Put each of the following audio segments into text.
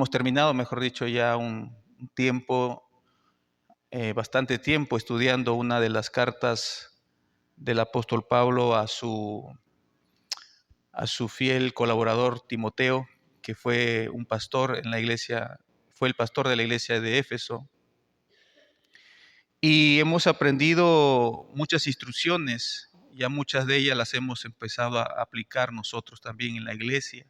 hemos terminado, mejor dicho, ya un tiempo, bastante tiempo estudiando una de las cartas del apóstol Pablo a su fiel colaborador Timoteo, que fue un pastor en la iglesia, fue el pastor de la iglesia de Éfeso. Y hemos aprendido muchas instrucciones, ya muchas de ellas las hemos empezado a aplicar nosotros también en la iglesia.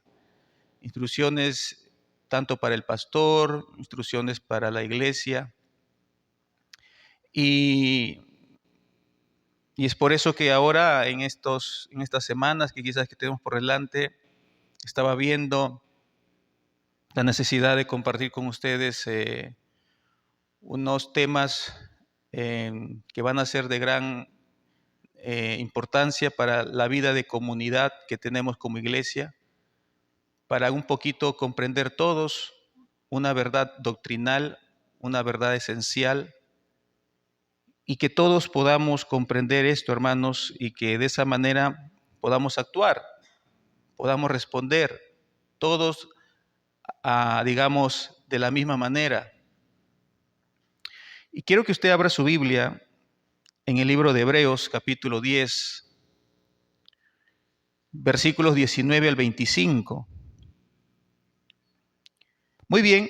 Instrucciones tanto para el pastor, instrucciones para la iglesia. Y es por eso que ahora en estas semanas que quizás que tenemos por delante, estaba viendo la necesidad de compartir con ustedes unos temas que van a ser de gran importancia para la vida de comunidad que tenemos como iglesia, para un poquito comprender todos una verdad doctrinal, una verdad esencial, y que todos podamos comprender esto, hermanos, y que de esa manera podamos actuar, podamos responder todos, digamos, de la misma manera. Y quiero que usted abra su Biblia en el libro de Hebreos, capítulo 10, versículos 19 al 25. Muy bien,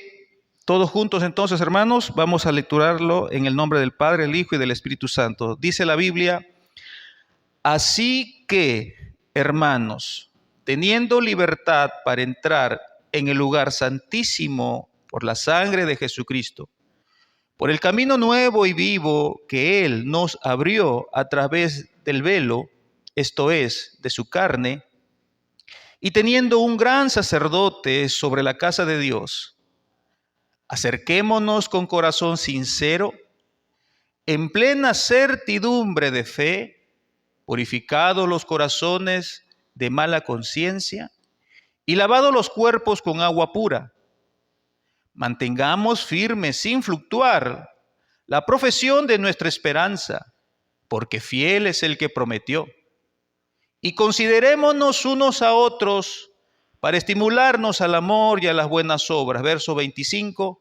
todos juntos entonces, hermanos, vamos a lecturarlo en el nombre del Padre, el Hijo y del Espíritu Santo. Dice la Biblia: así que, hermanos, teniendo libertad para entrar en el lugar santísimo por la sangre de Jesucristo, por el camino nuevo y vivo que Él nos abrió a través del velo, esto es, de su carne, y teniendo un gran sacerdote sobre la casa de Dios, acerquémonos con corazón sincero, en plena certidumbre de fe, purificados los corazones de mala conciencia y lavados los cuerpos con agua pura. Mantengamos firme sin fluctuar la profesión de nuestra esperanza, porque fiel es el que prometió. Y considerémonos unos a otros para estimularnos al amor y a las buenas obras. Verso 25,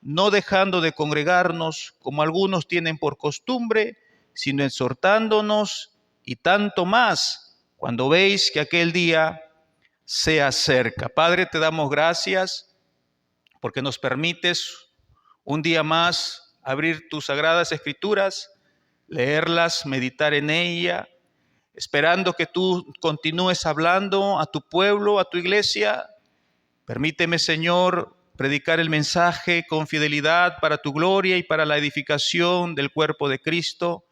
no dejando de congregarnos como algunos tienen por costumbre, sino exhortándonos, y tanto más cuando veis que aquel día se acerca. Padre, te damos gracias porque nos permites un día más abrir tus sagradas escrituras, leerlas, meditar en ella, esperando que tú continúes hablando a tu pueblo, a tu iglesia. Permíteme, Señor, predicar el mensaje con fidelidad para tu gloria y para la edificación del cuerpo de Cristo.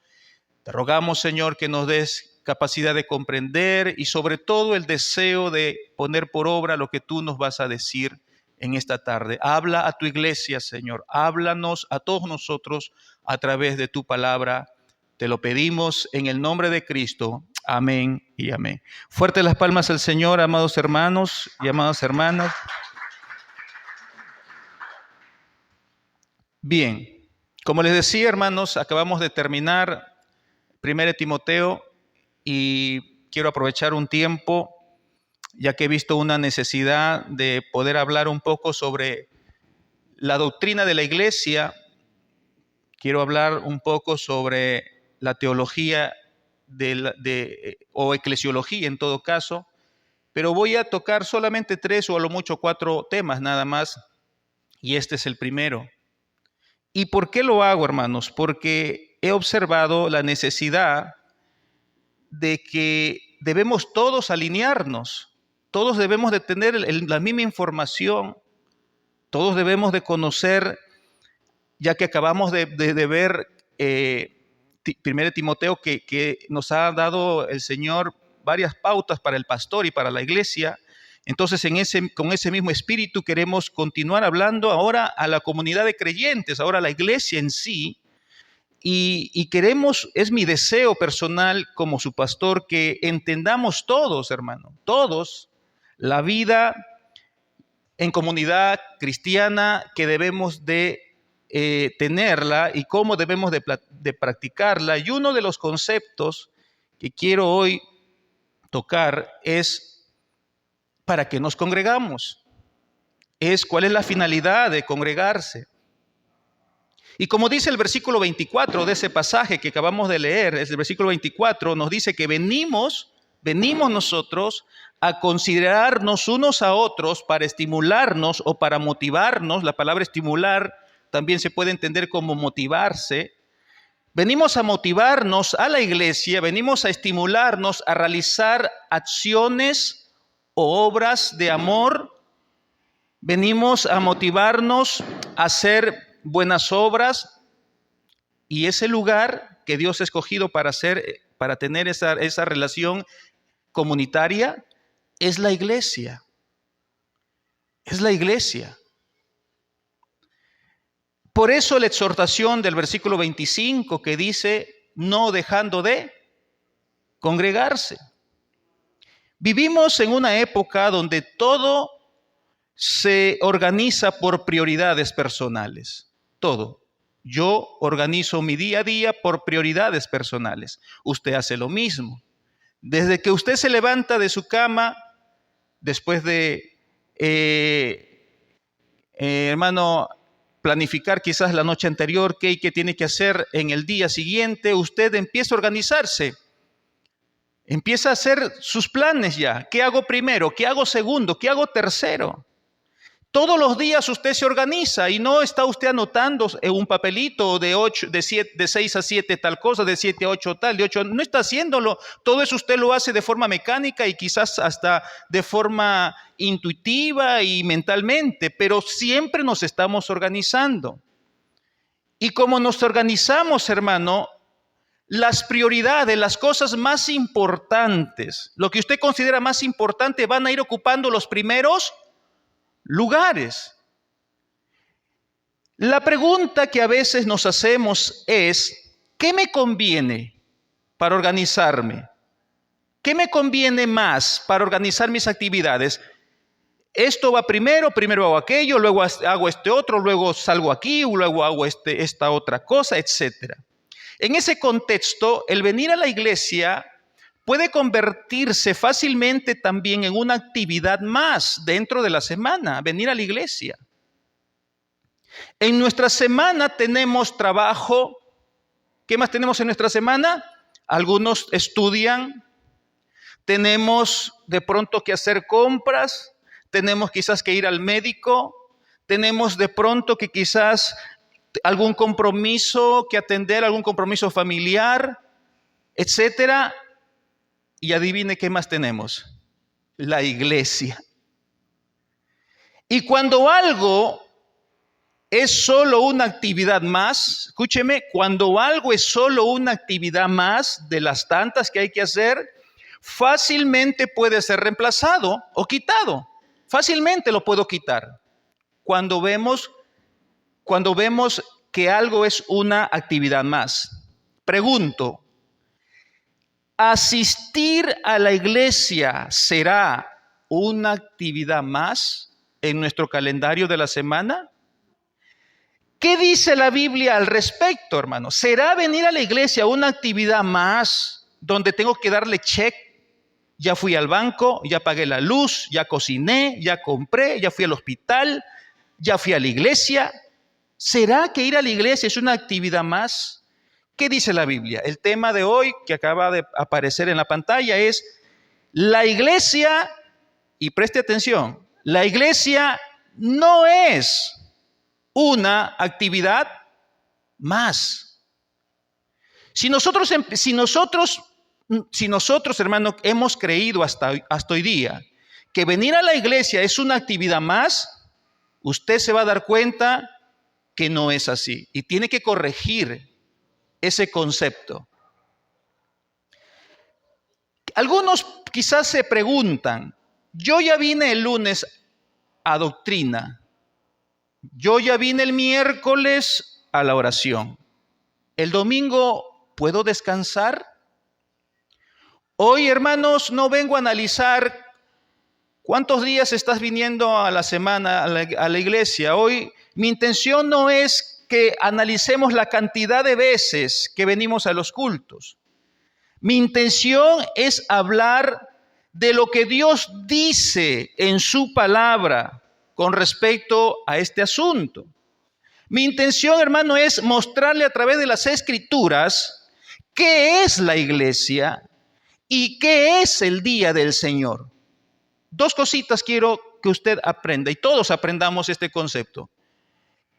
Te rogamos, Señor, que nos des capacidad de comprender y sobre todo el deseo de poner por obra lo que tú nos vas a decir en esta tarde. Habla a tu iglesia, Señor. Háblanos a todos nosotros a través de tu palabra. Te lo pedimos en el nombre de Cristo. Amén y amén. Fuerte las palmas al Señor, amados hermanos y amadas hermanas. Bien, como les decía, hermanos, acabamos de terminar 1 Timoteo y quiero aprovechar un tiempo, ya que he visto una necesidad de poder hablar un poco sobre la doctrina de la iglesia. Quiero hablar un poco sobre la teología o eclesiología en todo caso, pero voy a tocar solamente 3 o a lo mucho 4 temas nada más, y este es el primero. ¿Y por qué lo hago, hermanos? Porque he observado la necesidad de que debemos todos alinearnos, todos debemos de tener la misma información, todos debemos de conocer, ya que acabamos de ver 1 Timoteo que nos ha dado el Señor varias pautas para el pastor y para la iglesia. Entonces, con ese mismo espíritu queremos continuar hablando ahora a la comunidad de creyentes, ahora a la iglesia en sí, y queremos, es mi deseo personal como su pastor, que entendamos todos, hermano, todos, la vida en comunidad cristiana que debemos de tenerla y cómo debemos de practicarla. Y uno de los conceptos que quiero hoy tocar es: ¿para qué nos congregamos? es cuál es la finalidad de congregarse. Y como dice el versículo 24 de ese pasaje que acabamos de leer, es el versículo 24, nos dice que venimos nosotros a considerarnos unos a otros para estimularnos o para motivarnos. La palabra estimular también se puede entender como motivarse. Venimos a motivarnos a la iglesia, venimos a estimularnos a realizar acciones o obras de amor. Venimos a motivarnos a hacer buenas obras, y ese lugar que Dios ha escogido para tener esa relación comunitaria es la iglesia. Es la iglesia. Por eso la exhortación del versículo 25 que dice, no dejando de congregarse. Vivimos en una época donde todo se organiza por prioridades personales. Todo. Yo organizo mi día a día por prioridades personales. Usted hace lo mismo. Desde que usted se levanta de su cama, después de, hermano, planificar quizás la noche anterior qué tiene que hacer en el día siguiente, usted empieza a organizarse. Empieza a hacer sus planes ya. ¿Qué hago primero? ¿Qué hago segundo? ¿Qué hago tercero? Todos los días usted se organiza y no está usted anotando en un papelito de 6 a 7 tal cosa, de 7 a 8 tal, de 8, no está haciéndolo. Todo eso usted lo hace de forma mecánica y quizás hasta de forma intuitiva y mentalmente, pero siempre nos estamos organizando. Y como nos organizamos, hermano, las prioridades, las cosas más importantes, lo que usted considera más importante, van a ir ocupando los primeros lugares. La pregunta que a veces nos hacemos es, ¿qué me conviene para organizarme? ¿Qué me conviene más para organizar mis actividades? Esto va primero hago aquello, luego hago este otro, luego salgo aquí, luego hago esta otra cosa, etc. En ese contexto, el venir a la iglesia puede convertirse fácilmente también en una actividad más dentro de la semana, venir a la iglesia. En nuestra semana tenemos trabajo. ¿Qué más tenemos en nuestra semana? Algunos estudian, tenemos de pronto que hacer compras, tenemos quizás que ir al médico, tenemos de pronto que quizás algún compromiso que atender, algún compromiso familiar, etcétera. Y adivine qué más tenemos, la iglesia. Y cuando algo es solo una actividad más, escúcheme, cuando algo es solo una actividad más de las tantas que hay que hacer, fácilmente puede ser reemplazado o quitado. Fácilmente lo puedo quitar. Cuando vemos que algo es una actividad más. Pregunto, ¿asistir a la iglesia será una actividad más en nuestro calendario de la semana? ¿Qué dice la Biblia al respecto, hermano? ¿Será venir a la iglesia una actividad más donde tengo que darle check? Ya fui al banco, ya pagué la luz, ya cociné, ya compré, ya fui al hospital, ya fui a la iglesia. ¿Será que ir a la iglesia es una actividad más? ¿Qué dice la Biblia? El tema de hoy que acaba de aparecer en la pantalla es la iglesia, y preste atención, la iglesia no es una actividad más. Si nosotros, hermano, hemos creído hasta hoy día que venir a la iglesia es una actividad más, usted se va a dar cuenta que no es así y tiene que corregir ese concepto. Algunos quizás se preguntan, yo ya vine el lunes a doctrina, yo ya vine el miércoles a la oración, ¿el domingo puedo descansar? Hoy, hermanos, no vengo a analizar cuántos días estás viniendo a la semana a la iglesia. Hoy mi intención no es que analicemos la cantidad de veces que venimos a los cultos. Mi intención es hablar de lo que Dios dice en su palabra con respecto a este asunto. Mi intención, hermano, es mostrarle a través de las Escrituras qué es la iglesia y qué es el día del Señor. Dos cositas quiero que usted aprenda y todos aprendamos este concepto.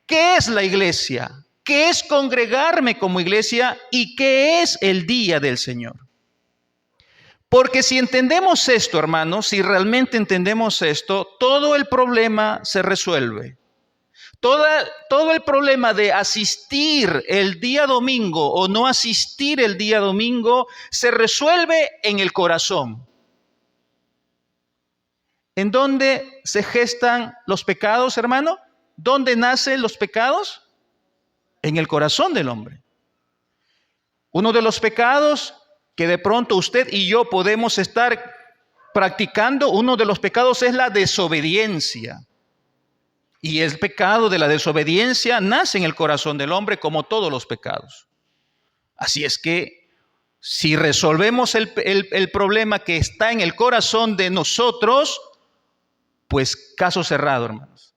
¿Qué es la iglesia? ¿Qué es congregarme como iglesia? ¿Y qué es el día del Señor? Porque si entendemos esto, hermanos, si realmente entendemos esto, todo el problema se resuelve. Todo el problema de asistir el día domingo o no asistir el día domingo se resuelve en el corazón. ¿En dónde se gestan los pecados, hermano? ¿Dónde nacen los pecados? En el corazón del hombre. Uno de los pecados que de pronto usted y yo podemos estar practicando, uno de los pecados es la desobediencia. Y el pecado de la desobediencia nace en el corazón del hombre como todos los pecados. Así es que si resolvemos el problema que está en el corazón de nosotros, pues caso cerrado, hermanos.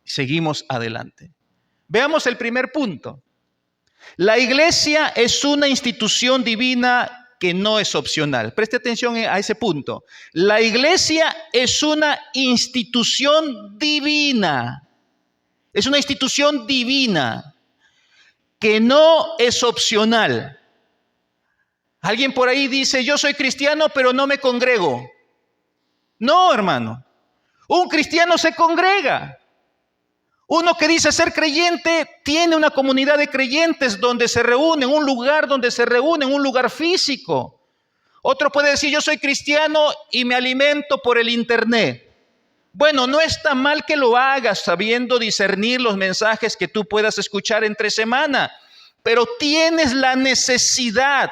Seguimos adelante. Veamos el primer punto. La iglesia es una institución divina que no es opcional. Preste atención a ese punto. La iglesia es una institución divina. Es una institución divina que no es opcional. Alguien por ahí dice, yo soy cristiano, pero no me congrego. No, hermano. Un cristiano se congrega. Uno que dice ser creyente tiene una comunidad de creyentes donde se reúne, un lugar donde se reúne, un lugar físico. Otro puede decir, yo soy cristiano y me alimento por el internet. Bueno, no está mal que lo hagas sabiendo discernir los mensajes que tú puedas escuchar entre semana, pero tienes la necesidad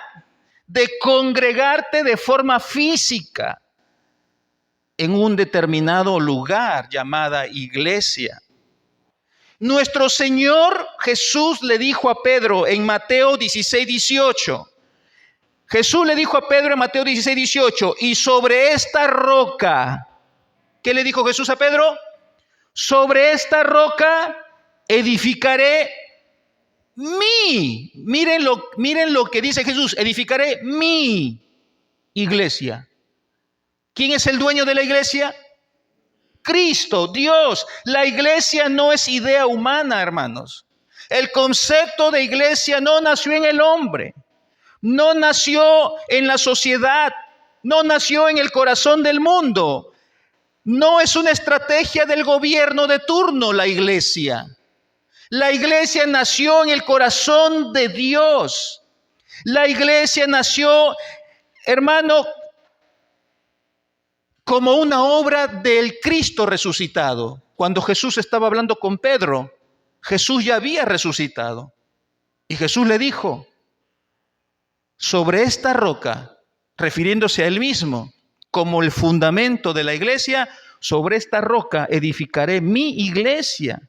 de congregarte de forma física en un determinado lugar llamada iglesia. Nuestro Señor Jesús le dijo a Pedro en Mateo 16:18. Jesús le dijo a Pedro en Mateo 16:18, y sobre esta roca, ¿qué le dijo Jesús a Pedro? Sobre esta roca edificaré miren lo que dice Jesús, edificaré mi iglesia. ¿Quién es el dueño de la iglesia? Cristo, Dios. La iglesia no es idea humana, hermanos. El concepto de iglesia no nació en el hombre, no nació en la sociedad, no nació en el corazón del mundo. No es una estrategia del gobierno de turno la iglesia. La iglesia nació en el corazón de Dios. La iglesia nació, hermano, como una obra del Cristo resucitado. Cuando Jesús estaba hablando con Pedro, Jesús ya había resucitado. Y Jesús le dijo, sobre esta roca, refiriéndose a él mismo, como el fundamento de la iglesia, sobre esta roca edificaré mi iglesia.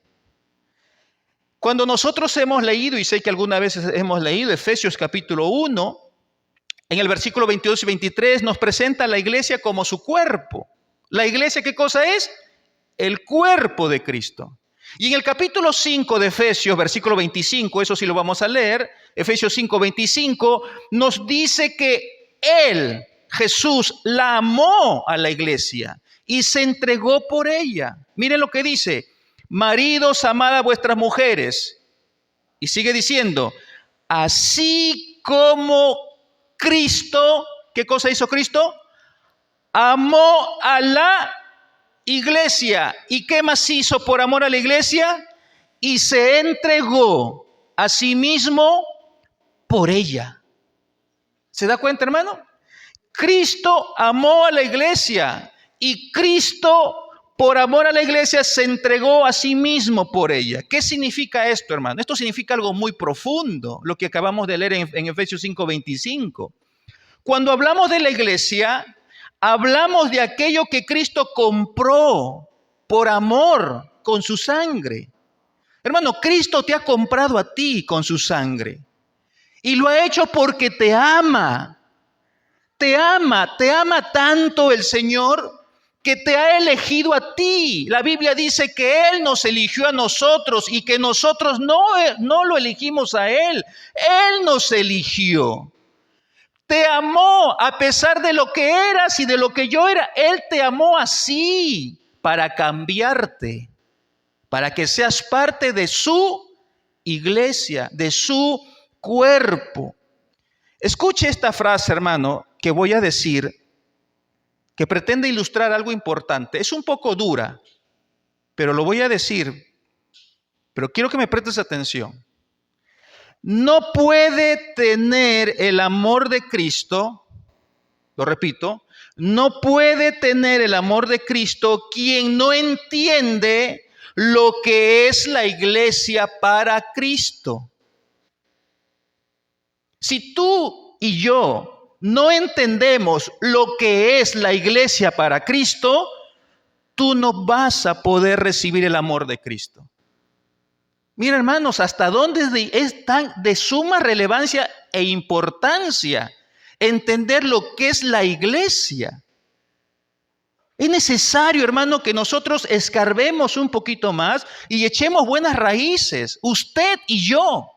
Cuando nosotros hemos leído, y sé que algunas veces hemos leído Efesios capítulo 1, en el versículo 22 y 23 nos presenta a la iglesia como su cuerpo. ¿La iglesia qué cosa es? El cuerpo de Cristo. Y en el capítulo 5 de Efesios, versículo 25, eso sí lo vamos a leer, Efesios 5, 25, nos dice que Él, Jesús, la amó a la iglesia y se entregó por ella. Miren lo que dice, maridos, amad a vuestras mujeres. Y sigue diciendo, así como Cristo, ¿qué cosa hizo Cristo? Amó a la iglesia. ¿Y qué más hizo por amor a la iglesia? Y se entregó a sí mismo por ella. ¿Se da cuenta, hermano? Cristo amó a la iglesia y Cristo, por amor a la iglesia, se entregó a sí mismo por ella. ¿Qué significa esto, hermano? Esto significa algo muy profundo, lo que acabamos de leer en Efesios 5:25. Cuando hablamos de la iglesia, hablamos de aquello que Cristo compró por amor con su sangre. Hermano, Cristo te ha comprado a ti con su sangre. Y lo ha hecho porque te ama. Te ama tanto el Señor que te ha elegido a ti. La Biblia dice que Él nos eligió a nosotros y que nosotros no lo elegimos a Él. Él nos eligió. Te amó a pesar de lo que eras y de lo que yo era. Él te amó así para cambiarte, para que seas parte de su iglesia, de su cuerpo. Escuche esta frase, hermano, que voy a decir, que pretende ilustrar algo importante. Es un poco dura, pero lo voy a decir, pero quiero que me prestes atención. No puede tener el amor de Cristo, lo repito, no puede tener el amor de Cristo quien no entiende lo que es la iglesia para Cristo. Si tú y yo no entendemos lo que es la iglesia para Cristo, tú no vas a poder recibir el amor de Cristo. Mira, hermanos, hasta dónde es tan de suma relevancia e importancia entender lo que es la iglesia. Es necesario, hermano, que nosotros escarbemos un poquito más y echemos buenas raíces, usted y yo.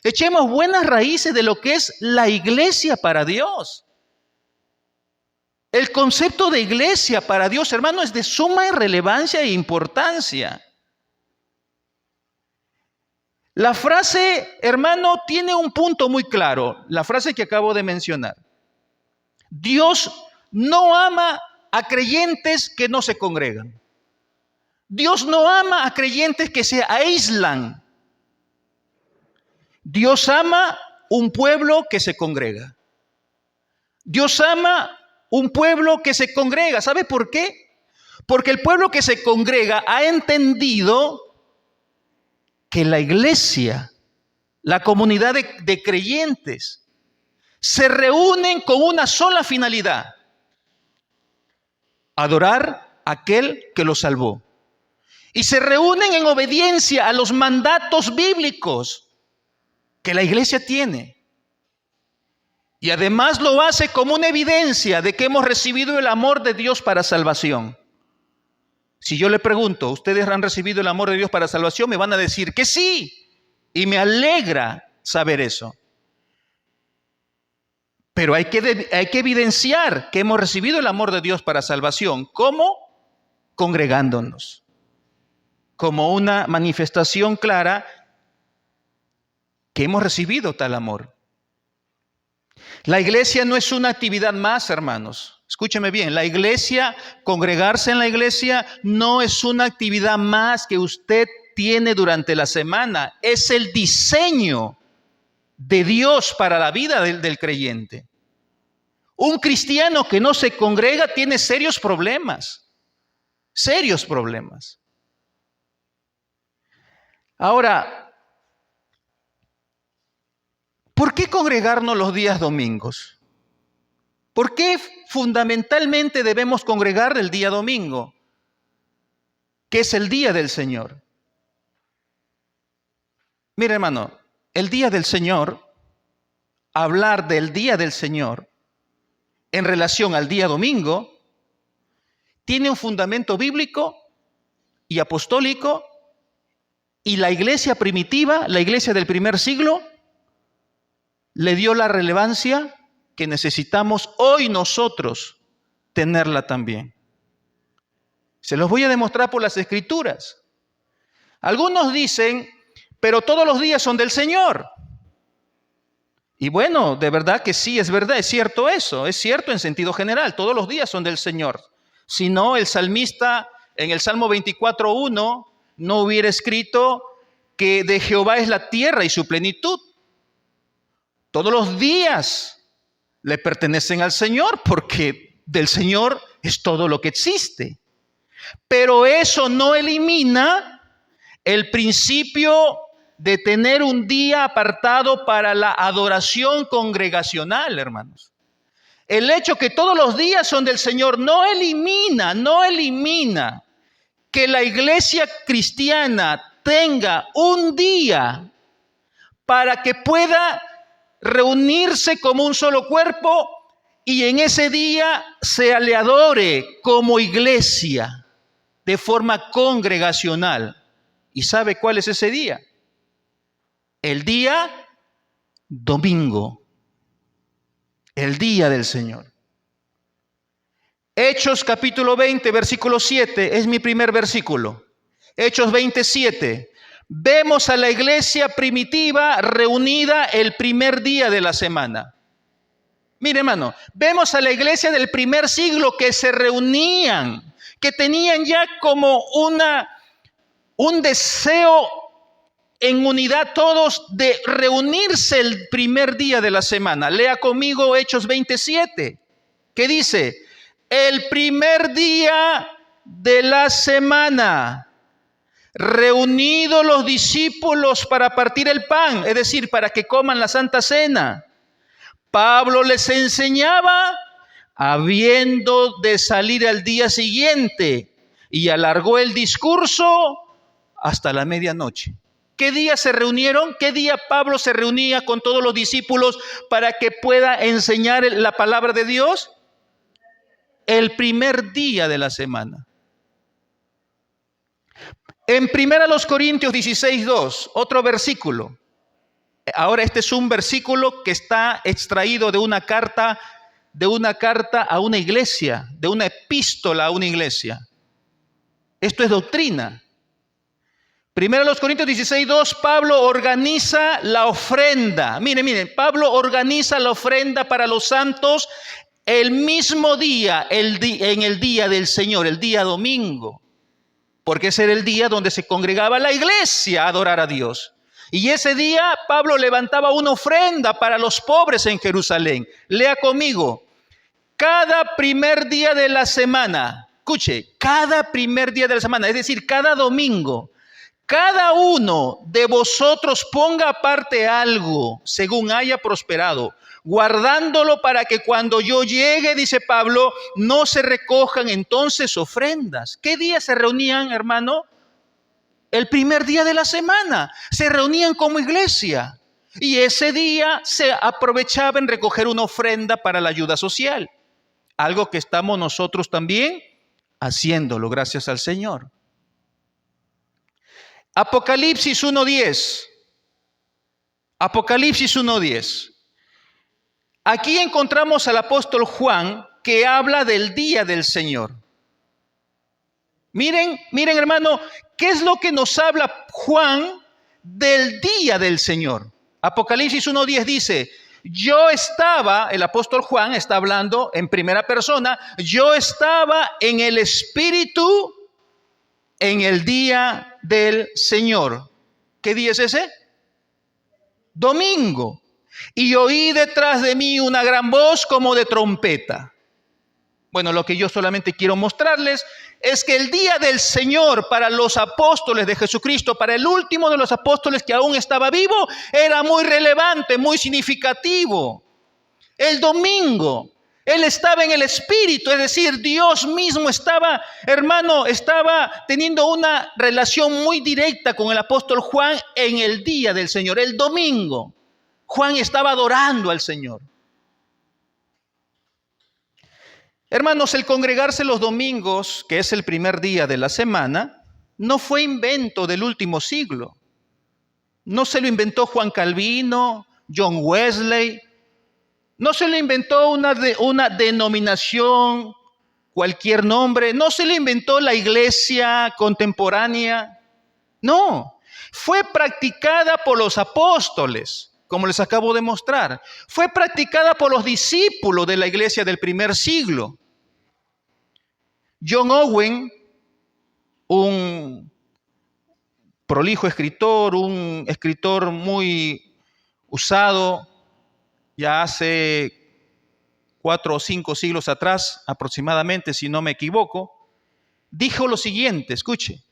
Echemos buenas raíces de lo que es la iglesia para Dios. El concepto de iglesia para Dios, hermano, es de suma relevancia e importancia. La frase, hermano, tiene un punto muy claro, la frase que acabo de mencionar. Dios no ama a creyentes que no se congregan. Dios no ama a creyentes que se aíslan. Dios ama un pueblo que se congrega. Dios ama un pueblo que se congrega. ¿Sabe por qué? Porque el pueblo que se congrega ha entendido que la iglesia, la comunidad de creyentes, se reúnen con una sola finalidad: adorar a aquel que los salvó. Y se reúnen en obediencia a los mandatos bíblicos que la iglesia tiene. Y además lo hace como una evidencia de que hemos recibido el amor de Dios para salvación. Si yo le pregunto, ¿ustedes han recibido el amor de Dios para salvación? Me van a decir que sí. Y me alegra saber eso. Pero hay que evidenciar que hemos recibido el amor de Dios para salvación. ¿Cómo? Congregándonos. Como una manifestación clara que hemos recibido tal amor. La iglesia no es una actividad más, hermanos. Escúcheme bien, la iglesia, congregarse en la iglesia no es una actividad más que usted tiene durante la semana. Es el diseño de Dios para la vida del creyente. Un cristiano que no se congrega tiene serios problemas. Serios problemas. Ahora, ¿por qué congregarnos los días domingos? ¿Por qué fundamentalmente debemos congregar el día domingo, que es el día del Señor? Mira, hermano, el día del Señor, hablar del día del Señor en relación al día domingo, tiene un fundamento bíblico y apostólico, y la iglesia primitiva, la iglesia del primer siglo, le dio la relevancia que necesitamos hoy nosotros tenerla también. Se los voy a demostrar por las Escrituras. Algunos dicen, pero todos los días son del Señor. Y bueno, de verdad que sí, es verdad, es cierto eso, es cierto en sentido general, todos los días son del Señor. Si no, el salmista en el Salmo 24:1 no hubiera escrito que de Jehová es la tierra y su plenitud. Todos los días le pertenecen al Señor, porque del Señor es todo lo que existe. Pero eso no elimina el principio de tener un día apartado para la adoración congregacional, hermanos. El hecho que todos los días son del Señor no elimina que la iglesia cristiana tenga un día para que pueda reunirse como un solo cuerpo y en ese día se le adore como iglesia, de forma congregacional. ¿Y sabe cuál es ese día? El día domingo, el día del Señor. Hechos capítulo 20, versículo 7, es mi primer versículo. Hechos 27. Vemos a la iglesia primitiva reunida el primer día de la semana. Mire, hermano, vemos a la iglesia del primer siglo que se reunían, que tenían ya como un deseo en unidad todos de reunirse el primer día de la semana. Lea conmigo Hechos 27, que dice: el primer día de la semana, reunidos los discípulos para partir el pan, es decir, para que coman la Santa Cena, Pablo les enseñaba, habiendo de salir al día siguiente, y alargó el discurso hasta la medianoche. ¿Qué día se reunieron? ¿Qué día Pablo se reunía con todos los discípulos para que pueda enseñar la palabra de Dios? El primer día de la semana. En 1 Corintios 16:2, otro versículo. Ahora este es un versículo que está extraído de una carta a una iglesia, de una epístola a una iglesia. Esto es doctrina. 1 Corintios 16:2, Pablo organiza la ofrenda. Miren, Pablo organiza la ofrenda para los santos el mismo día, en el día del Señor, el día domingo. Porque ese era el día donde se congregaba la iglesia a adorar a Dios. Y ese día Pablo levantaba una ofrenda para los pobres en Jerusalén. Lea conmigo. Cada primer día de la semana, escuche, cada primer día de la semana, es decir, cada domingo, cada uno de vosotros ponga aparte algo según haya prosperado, guardándolo para que cuando yo llegue, dice Pablo, no se recojan entonces ofrendas. ¿Qué día se reunían, hermano? El primer día de la semana. Se reunían como iglesia. Y ese día se aprovechaba en recoger una ofrenda para la ayuda social. Algo que estamos nosotros también haciéndolo, gracias al Señor. Apocalipsis 1:10. Apocalipsis 1:10. Aquí encontramos al apóstol Juan que habla del día del Señor. Miren, hermano, ¿qué es lo que nos habla Juan del día del Señor? Apocalipsis 1:10 dice: yo estaba, el apóstol Juan está hablando en primera persona, yo estaba en el Espíritu en el día del Señor. ¿Qué día es ese? Domingo. Y oí detrás de mí una gran voz como de trompeta. Bueno, lo que yo solamente quiero mostrarles es que el día del Señor para los apóstoles de Jesucristo, para el último de los apóstoles que aún estaba vivo, era muy relevante, muy significativo. El domingo, él estaba en el Espíritu, es decir, Dios mismo estaba, hermano, estaba teniendo una relación muy directa con el apóstol Juan en el día del Señor, el domingo. Juan estaba adorando al Señor. Hermanos, el congregarse los domingos, que es el primer día de la semana, no fue invento del último siglo. No se lo inventó Juan Calvino, John Wesley. No se lo inventó una denominación, cualquier nombre. No se lo inventó la iglesia contemporánea. No, fue practicada por los apóstoles, como les acabo de mostrar. Fue practicada por los discípulos de la iglesia del primer siglo. John Owen, un prolijo escritor, un escritor muy usado ya hace 4 o 5 siglos atrás, aproximadamente, si no me equivoco, dijo lo siguiente, escuche: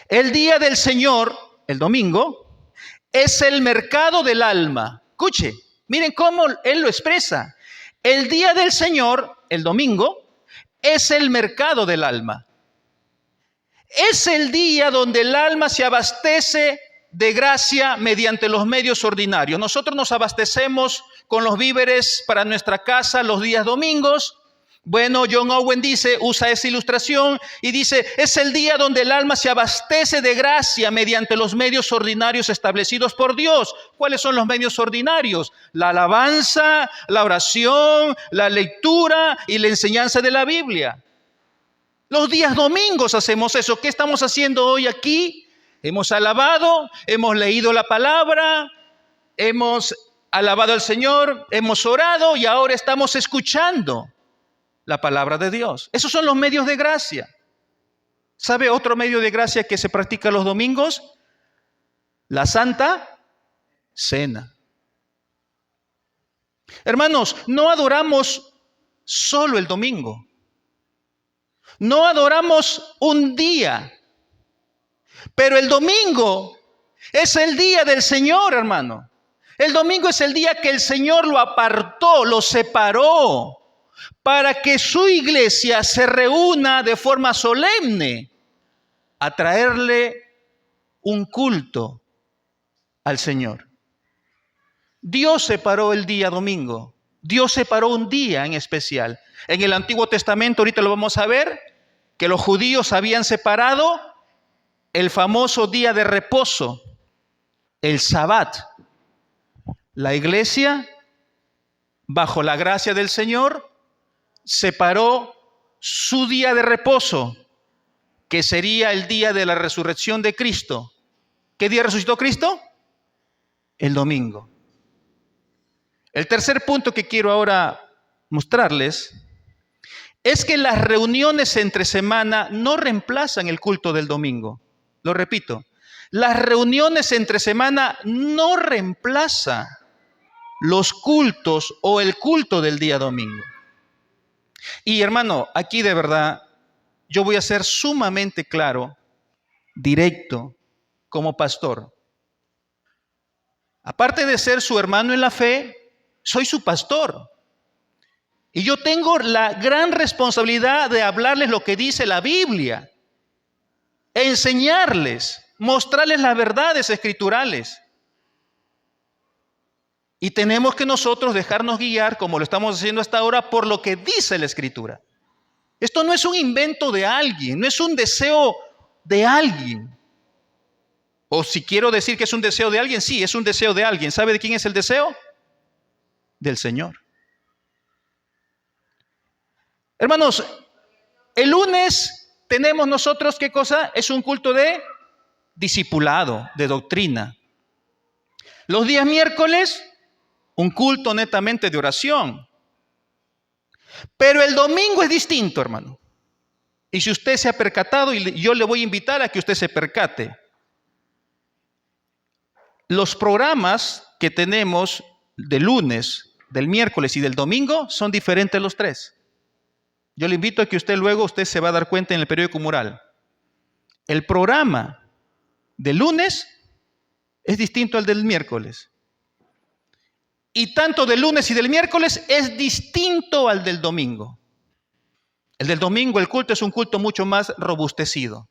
el día del Señor, el domingo, es el mercado del alma. Escuche, miren cómo él lo expresa. El día del Señor, el domingo, es el mercado del alma. Es el día donde el alma se abastece de gracia mediante los medios ordinarios. Nosotros nos abastecemos con los víveres para nuestra casa los días domingos. Bueno, John Owen usa esa ilustración y dice, es el día donde el alma se abastece de gracia mediante los medios ordinarios establecidos por Dios. ¿Cuáles son los medios ordinarios? La alabanza, la oración, la lectura y la enseñanza de la Biblia. Los días domingos hacemos eso. ¿Qué estamos haciendo hoy aquí? Hemos alabado, hemos leído la palabra, hemos alabado al Señor, hemos orado y ahora estamos escuchando la palabra de Dios. Esos son los medios de gracia. ¿Sabe otro medio de gracia que se practica los domingos? La Santa Cena. Hermanos, no adoramos solo el domingo. No adoramos un día. Pero el domingo es el día del Señor, hermano. El domingo es el día que el Señor lo apartó, lo separó, para que su iglesia se reúna de forma solemne a traerle un culto al Señor. Dios separó el día domingo. Dios separó un día en especial. En el Antiguo Testamento, ahorita lo vamos a ver, que los judíos habían separado el famoso día de reposo, el Sabbat. La iglesia, bajo la gracia del Señor, separó su día de reposo, que sería el día de la resurrección de Cristo. ¿Qué día resucitó Cristo? El domingo. El tercer punto que quiero ahora mostrarles es que las reuniones entre semana no reemplazan el culto del domingo. Lo repito, las reuniones entre semana no reemplazan los cultos o el culto del día domingo. Y hermano, aquí de verdad yo voy a ser sumamente claro, directo, como pastor. Aparte de ser su hermano en la fe, soy su pastor. Y yo tengo la gran responsabilidad de hablarles lo que dice la Biblia, enseñarles, mostrarles las verdades escriturales. Y tenemos que nosotros dejarnos guiar, como lo estamos haciendo hasta ahora, por lo que dice la Escritura. Esto no es un invento de alguien, no es un deseo de alguien. O si quiero decir que es un deseo de alguien, sí, es un deseo de alguien. ¿Sabe de quién es el deseo? Del Señor. Hermanos, el lunes tenemos nosotros, ¿qué cosa? Es un culto de discipulado, de doctrina. Los días miércoles, un culto netamente de oración. Pero el domingo es distinto, hermano. Y si usted se ha percatado, y yo le voy a invitar a que usted se percate. Los programas que tenemos de lunes, del miércoles y del domingo son diferentes los tres. Yo le invito a que usted se va a dar cuenta en el periódico mural. El programa del lunes es distinto al del miércoles. Y tanto del lunes y del miércoles es distinto al del domingo. El del domingo, el culto es un culto mucho más robustecido.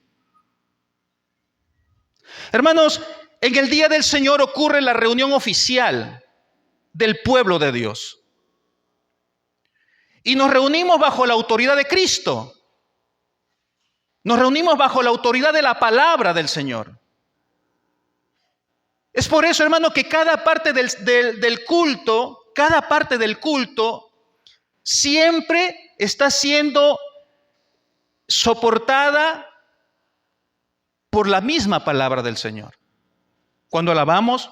Hermanos, en el día del Señor ocurre la reunión oficial del pueblo de Dios. Y nos reunimos bajo la autoridad de Cristo. Nos reunimos bajo la autoridad de la palabra del Señor. Es por eso, hermano, que cada parte del culto siempre está siendo soportada por la misma palabra del Señor. Cuando alabamos,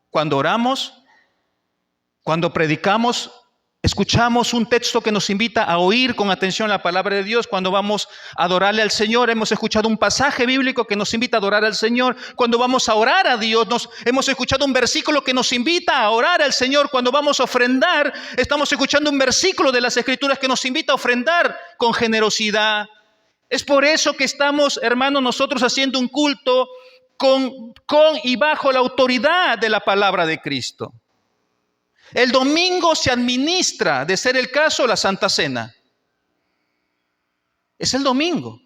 cuando oramos, cuando predicamos, escuchamos un texto que nos invita a oír con atención la palabra de Dios. Cuando vamos a adorarle al Señor, hemos escuchado un pasaje bíblico que nos invita a adorar al Señor. Cuando vamos a orar a Dios, hemos escuchado un versículo que nos invita a orar al Señor. Cuando vamos a ofrendar, estamos escuchando un versículo de las Escrituras que nos invita a ofrendar con generosidad. Es por eso que estamos, hermanos, nosotros haciendo un culto con y bajo la autoridad de la palabra de Cristo. El domingo se administra, de ser el caso, la Santa Cena. Es el domingo.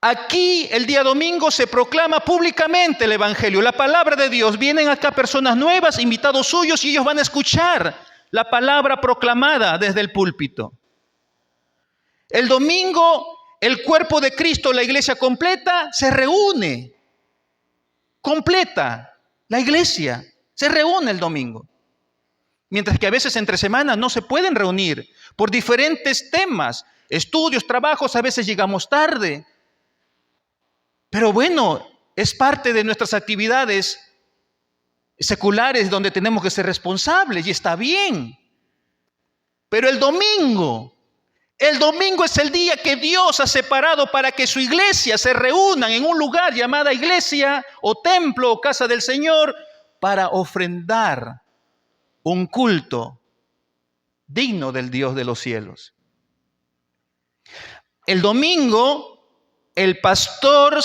Aquí el día domingo se proclama públicamente el Evangelio, la palabra de Dios. Vienen acá personas nuevas, invitados suyos, y ellos van a escuchar la palabra proclamada desde el púlpito. El domingo, el cuerpo de Cristo, la iglesia completa, se reúne. Completa. La iglesia se reúne el domingo. Mientras que a veces entre semanas no se pueden reunir por diferentes temas, estudios, trabajos, a veces llegamos tarde. Pero bueno, es parte de nuestras actividades seculares donde tenemos que ser responsables y está bien. Pero el domingo es el día que Dios ha separado para que su iglesia se reúnan en un lugar llamada iglesia o templo o casa del Señor para ofrendar un culto digno del Dios de los cielos. El domingo el pastor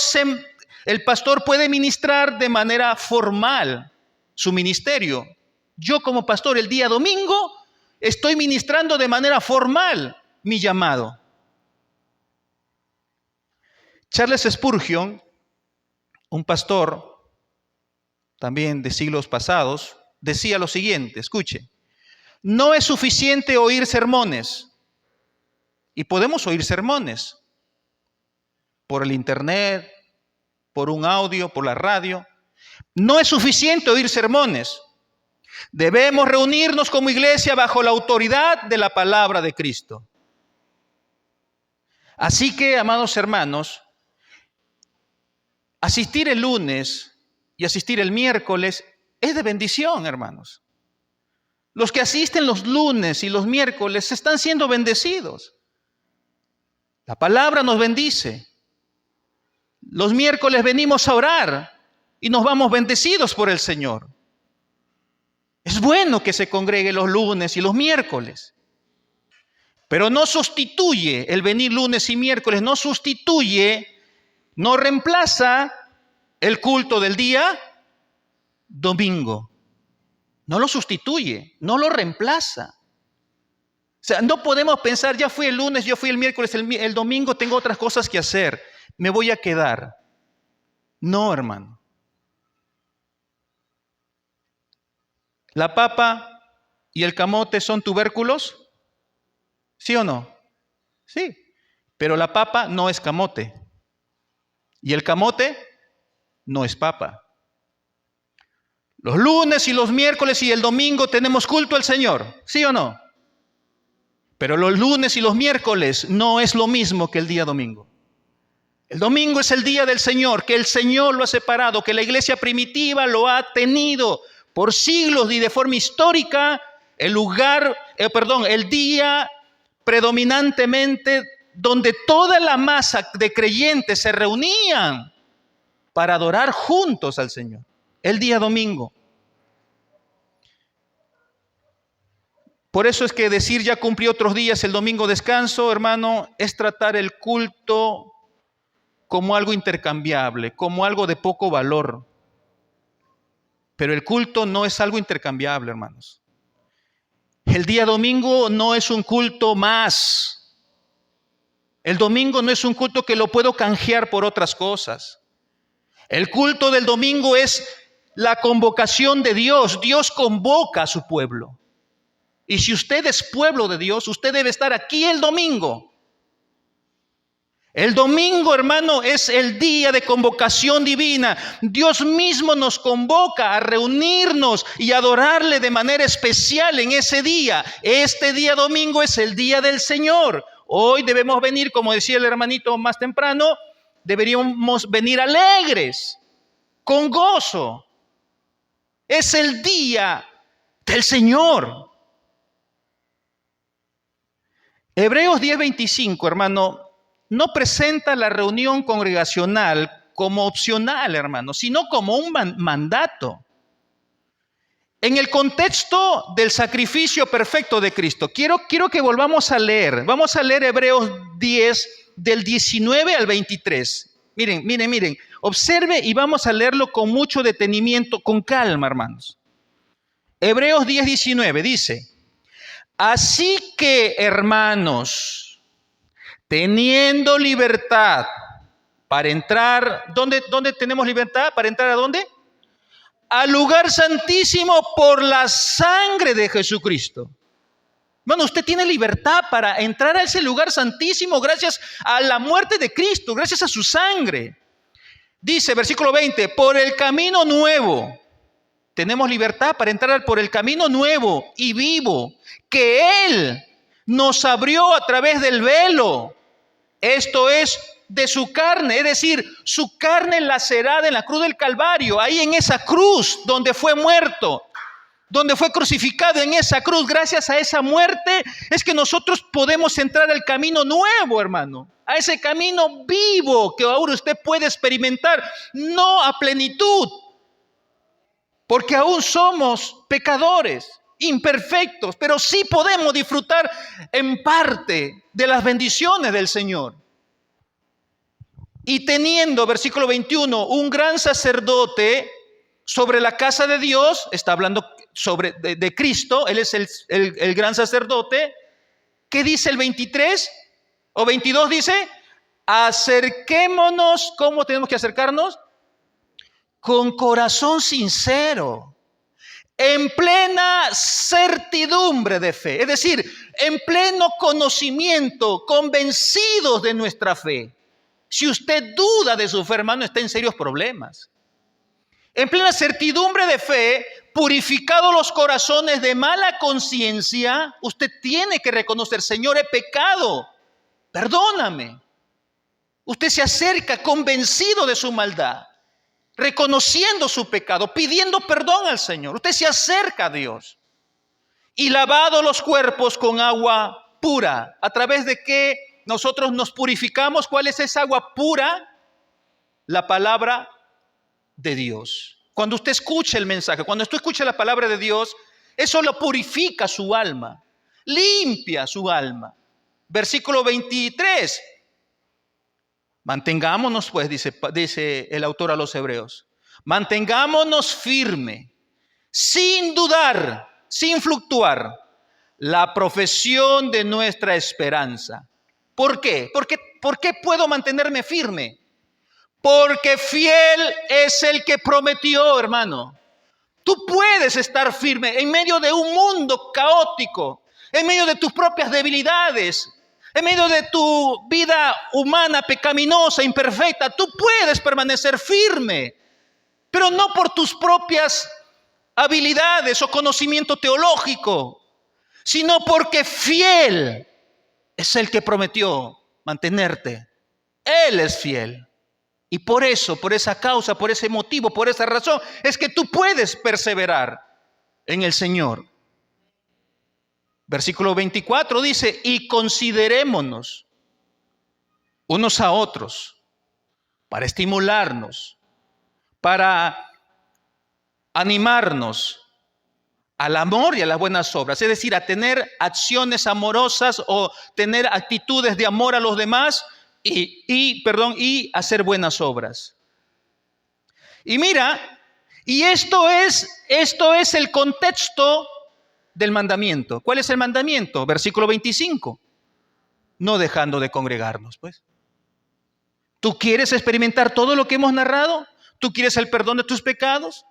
puede ministrar de manera formal su ministerio. Yo como pastor el día domingo estoy ministrando de manera formal mi llamado. Charles Spurgeon, un pastor también de siglos pasados, decía lo siguiente, escuche: no es suficiente oír sermones, y podemos oír sermones por el internet, por un audio, por la radio. No es suficiente oír sermones. Debemos reunirnos como iglesia bajo la autoridad de la palabra de Cristo. Así que, amados hermanos, asistir el lunes y asistir el miércoles es de bendición, hermanos. Los que asisten los lunes y los miércoles están siendo bendecidos. La palabra nos bendice. Los miércoles venimos a orar y nos vamos bendecidos por el Señor. Es bueno que se congregue los lunes y los miércoles, pero no sustituye el venir lunes y miércoles, no reemplaza el culto del día domingo. No lo sustituye, no lo reemplaza. O sea, no podemos pensar, ya fui el lunes, yo fui el miércoles, el domingo tengo otras cosas que hacer, me voy a quedar. No, hermano. ¿La papa y el camote son tubérculos? ¿Sí o no? Sí, pero la papa no es camote y el camote no es papa. Los lunes y los miércoles y el domingo tenemos culto al Señor, ¿sí o no? Pero los lunes y los miércoles no es lo mismo que el día domingo. El domingo es el día del Señor, que el Señor lo ha separado, que la iglesia primitiva lo ha tenido por siglos y de forma histórica, el día predominantemente donde toda la masa de creyentes se reunían para adorar juntos al Señor. El día domingo. Por eso es que decir ya cumplí otros días, el domingo descanso, hermano, es tratar el culto como algo intercambiable, como algo de poco valor. Pero el culto no es algo intercambiable, hermanos. El día domingo no es un culto más. El domingo no es un culto que lo puedo canjear por otras cosas. El culto del domingo es la convocación de Dios. Dios convoca a su pueblo. Y si usted es pueblo de Dios, usted debe estar aquí el domingo. El domingo, hermano, es el día de convocación divina. Dios mismo nos convoca a reunirnos y adorarle de manera especial en ese día. Este día domingo es el día del Señor. Hoy debemos venir, como decía el hermanito más temprano, deberíamos venir alegres, con gozo. Es el día del Señor. Hebreos 10:25, hermano, no presenta la reunión congregacional como opcional, hermano, sino como un mandato. En el contexto del sacrificio perfecto de Cristo, quiero que volvamos a leer. Vamos a leer Hebreos 10, del 19 al 23. Miren. Observe y vamos a leerlo con mucho detenimiento, con calma, hermanos. Hebreos 10, 19 dice: así que, hermanos, teniendo libertad para entrar. ¿Dónde tenemos libertad? ¿Para entrar a dónde? Al lugar santísimo por la sangre de Jesucristo. Bueno, usted tiene libertad para entrar a ese lugar santísimo gracias a la muerte de Cristo, gracias a su sangre. Dice, versículo 20, por el camino nuevo. Tenemos libertad para entrar por el camino nuevo y vivo que Él nos abrió a través del velo. Esto es de su carne, es decir, su carne lacerada en la cruz del Calvario, ahí en esa cruz donde fue muerto, donde fue crucificado en esa cruz. Gracias a esa muerte es que nosotros podemos entrar al camino nuevo, hermano, a ese camino vivo que ahora usted puede experimentar, no a plenitud, porque aún somos pecadores, imperfectos, pero sí podemos disfrutar en parte de las bendiciones del Señor. Y teniendo, versículo 21, un gran sacerdote sobre la casa de Dios, está hablando de Cristo, Él es el gran sacerdote. ¿Qué dice el 23 o 22? Dice, acerquémonos. ¿Cómo tenemos que acercarnos? Con corazón sincero, en plena certidumbre de fe, es decir, en pleno conocimiento, convencidos de nuestra fe. Si usted duda de su fe, hermano, está en serios problemas. En plena certidumbre de fe, purificados los corazones de mala conciencia, usted tiene que reconocer, Señor, he pecado, perdóname. Usted se acerca convencido de su maldad, reconociendo su pecado, pidiendo perdón al Señor. Usted se acerca a Dios. Y lavado los cuerpos con agua pura. ¿A través de qué nosotros nos purificamos? ¿Cuál es esa agua pura? La palabra de Dios. Cuando usted escucha el mensaje, cuando usted escucha la palabra de Dios, eso lo purifica su alma, limpia su alma. Versículo 23. Mantengámonos, pues, dice el autor a los Hebreos, mantengámonos firme, sin dudar, sin fluctuar, la profesión de nuestra esperanza. ¿Por qué? ¿Por qué puedo mantenerme firme? Porque fiel es el que prometió, hermano. Tú puedes estar firme en medio de un mundo caótico, en medio de tus propias debilidades, en medio de tu vida humana pecaminosa, imperfecta. Tú puedes permanecer firme, pero no por tus propias habilidades o conocimiento teológico, sino porque fiel es el que prometió mantenerte. Él es fiel. Y por eso, por esa causa, por ese motivo, por esa razón, es que tú puedes perseverar en el Señor. Versículo 24 dice, y considerémonos unos a otros para estimularnos, para animarnos al amor y a las buenas obras, es decir, a tener acciones amorosas o tener actitudes de amor a los demás y hacer buenas obras. Y mira, y esto es el contexto del mandamiento. ¿Cuál es el mandamiento? Versículo 25. No dejando de congregarnos, pues. ¿Tú quieres experimentar todo lo que hemos narrado? ¿Tú quieres el perdón de tus pecados?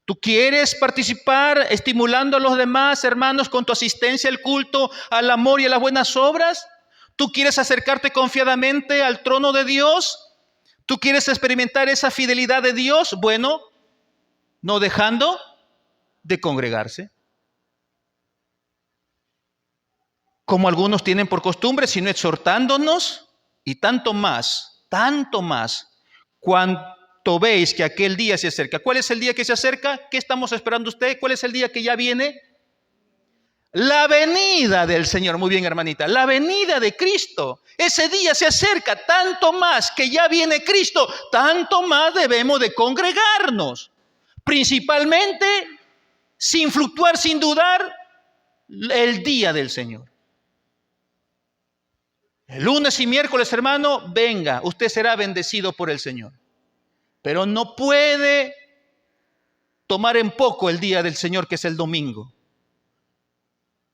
¿Tú quieres participar estimulando a los demás hermanos con tu asistencia al culto, al amor y a las buenas obras? ¿Tú quieres acercarte confiadamente al trono de Dios? ¿Tú quieres experimentar esa fidelidad de Dios? Bueno, no dejando de congregarse, como algunos tienen por costumbre, sino exhortándonos, y tanto más, cuanto veis que aquel día se acerca. ¿Cuál es el día que se acerca? ¿Qué estamos esperando usted? ¿Cuál es el día que ya viene? La venida del Señor. Muy bien, hermanita, la venida de Cristo. Ese día se acerca, tanto más que ya viene Cristo, tanto más debemos de congregarnos. Principalmente, sin fluctuar, sin dudar, el día del Señor. El lunes y miércoles, hermano, venga, usted será bendecido por el Señor. Pero no puede tomar en poco el día del Señor, que es el domingo.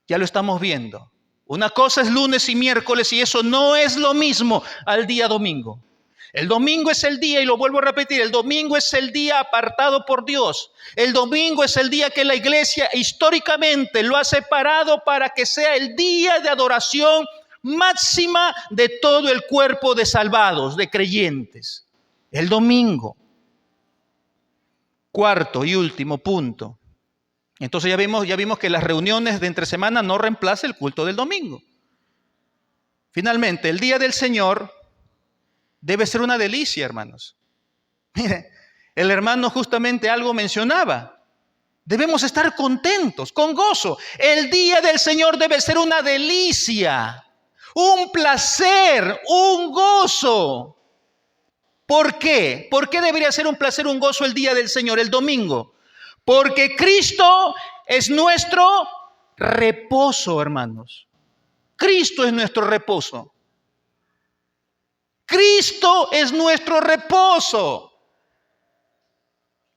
Ya lo estamos viendo. Una cosa es lunes y miércoles y eso no es lo mismo al día domingo. El domingo es el día, y lo vuelvo a repetir, el domingo es el día apartado por Dios. El domingo es el día que la iglesia históricamente lo ha separado para que sea el día de adoración máxima de todo el cuerpo de salvados, de creyentes. El domingo. Cuarto y último punto. Entonces ya vimos que las reuniones de entre semana no reemplazan el culto del domingo. Finalmente, el día del Señor debe ser una delicia, hermanos. Mire, el hermano justamente algo mencionaba. Debemos estar contentos, con gozo. El día del Señor debe ser una delicia, un placer, un gozo. ¿Por qué? ¿Por qué debería ser un placer, un gozo el día del Señor, el domingo? Porque Cristo es nuestro reposo, hermanos. Cristo es nuestro reposo. Cristo es nuestro reposo.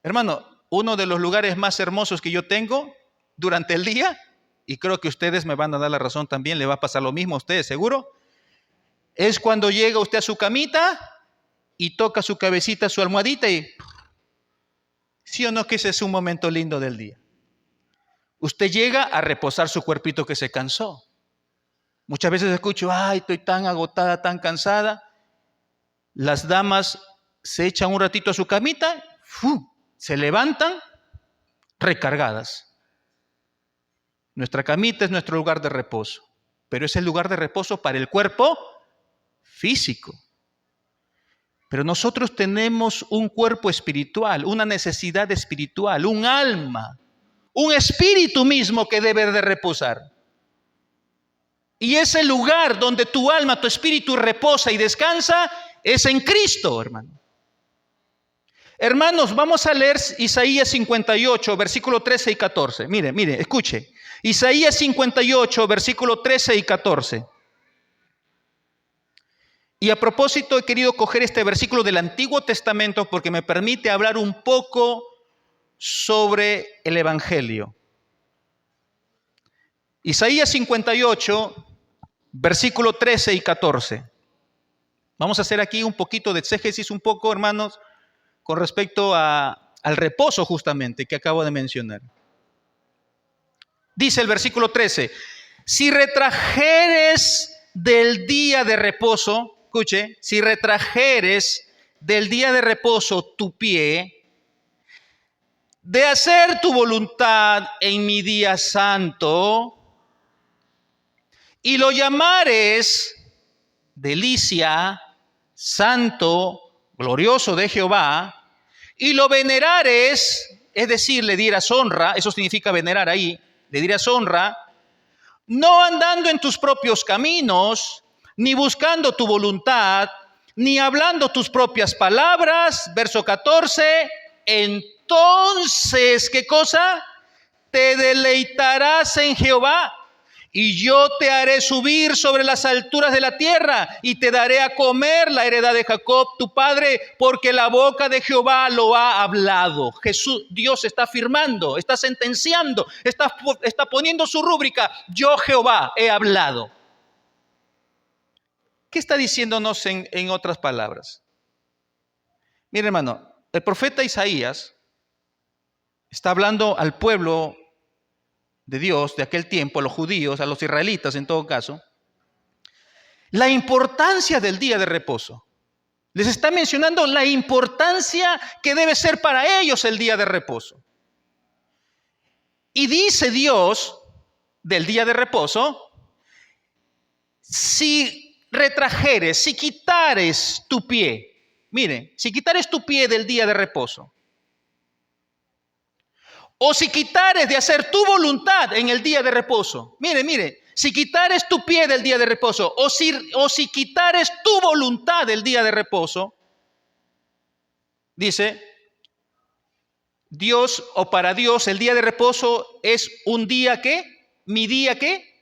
Hermano, uno de los lugares más hermosos que yo tengo durante el día, y creo que ustedes me van a dar la razón también, le va a pasar lo mismo a ustedes, seguro, es cuando llega usted a su camita y toca su cabecita, su almohadita y... ¿Sí o no que ese es un momento lindo del día? Usted llega a reposar su cuerpito que se cansó. Muchas veces escucho, ay, estoy tan agotada, tan cansada. Las damas se echan un ratito a su camita, se levantan recargadas. Nuestra camita es nuestro lugar de reposo, pero es el lugar de reposo para el cuerpo físico. Pero nosotros tenemos un cuerpo espiritual, una necesidad espiritual, un alma, un espíritu mismo que debe de reposar. Y ese lugar donde tu alma, tu espíritu reposa y descansa es en Cristo, hermano. Hermanos, vamos a leer Isaías 58, versículo 13 y 14. Mire, escuche. Isaías 58, versículo 13 y 14. Y a propósito, he querido coger este versículo del Antiguo Testamento porque me permite hablar un poco sobre el Evangelio. Isaías 58, versículo 13 y 14. Vamos a hacer aquí un poquito de exégesis, un poco, hermanos, con respecto al reposo justamente que acabo de mencionar. Dice el versículo 13, si retrajeres del día de reposo, escuche, si retrajeres del día de reposo tu pie, de hacer tu voluntad en mi día santo, y lo llamares delicia, santo, glorioso de Jehová, y lo venerares, es decir, le dieras honra, eso significa venerar ahí, le dieras honra, no andando en tus propios caminos, ni buscando tu voluntad, ni hablando tus propias palabras. Verso 14, entonces, ¿qué cosa? Te deleitarás en Jehová, y yo te haré subir sobre las alturas de la tierra, y te daré a comer la heredad de Jacob, tu padre, porque la boca de Jehová lo ha hablado. Dios está afirmando, está sentenciando, está poniendo su rúbrica. Yo, Jehová, he hablado. ¿Qué está diciéndonos en otras palabras? Mire, hermano, el profeta Isaías está hablando al pueblo de Dios de aquel tiempo, a los judíos, a los israelitas en todo caso, la importancia del día de reposo. Les está mencionando la importancia que debe ser para ellos el día de reposo. Y dice Dios del día de reposo, si retrajeres, si quitares tu pie, mire, si quitares tu pie del día de reposo, o si quitares de hacer tu voluntad en el día de reposo, mire, si quitares tu pie del día de reposo, o si quitares tu voluntad del día de reposo, dice Dios, o para Dios el día de reposo es un día ¿qué? ¿Mi día qué?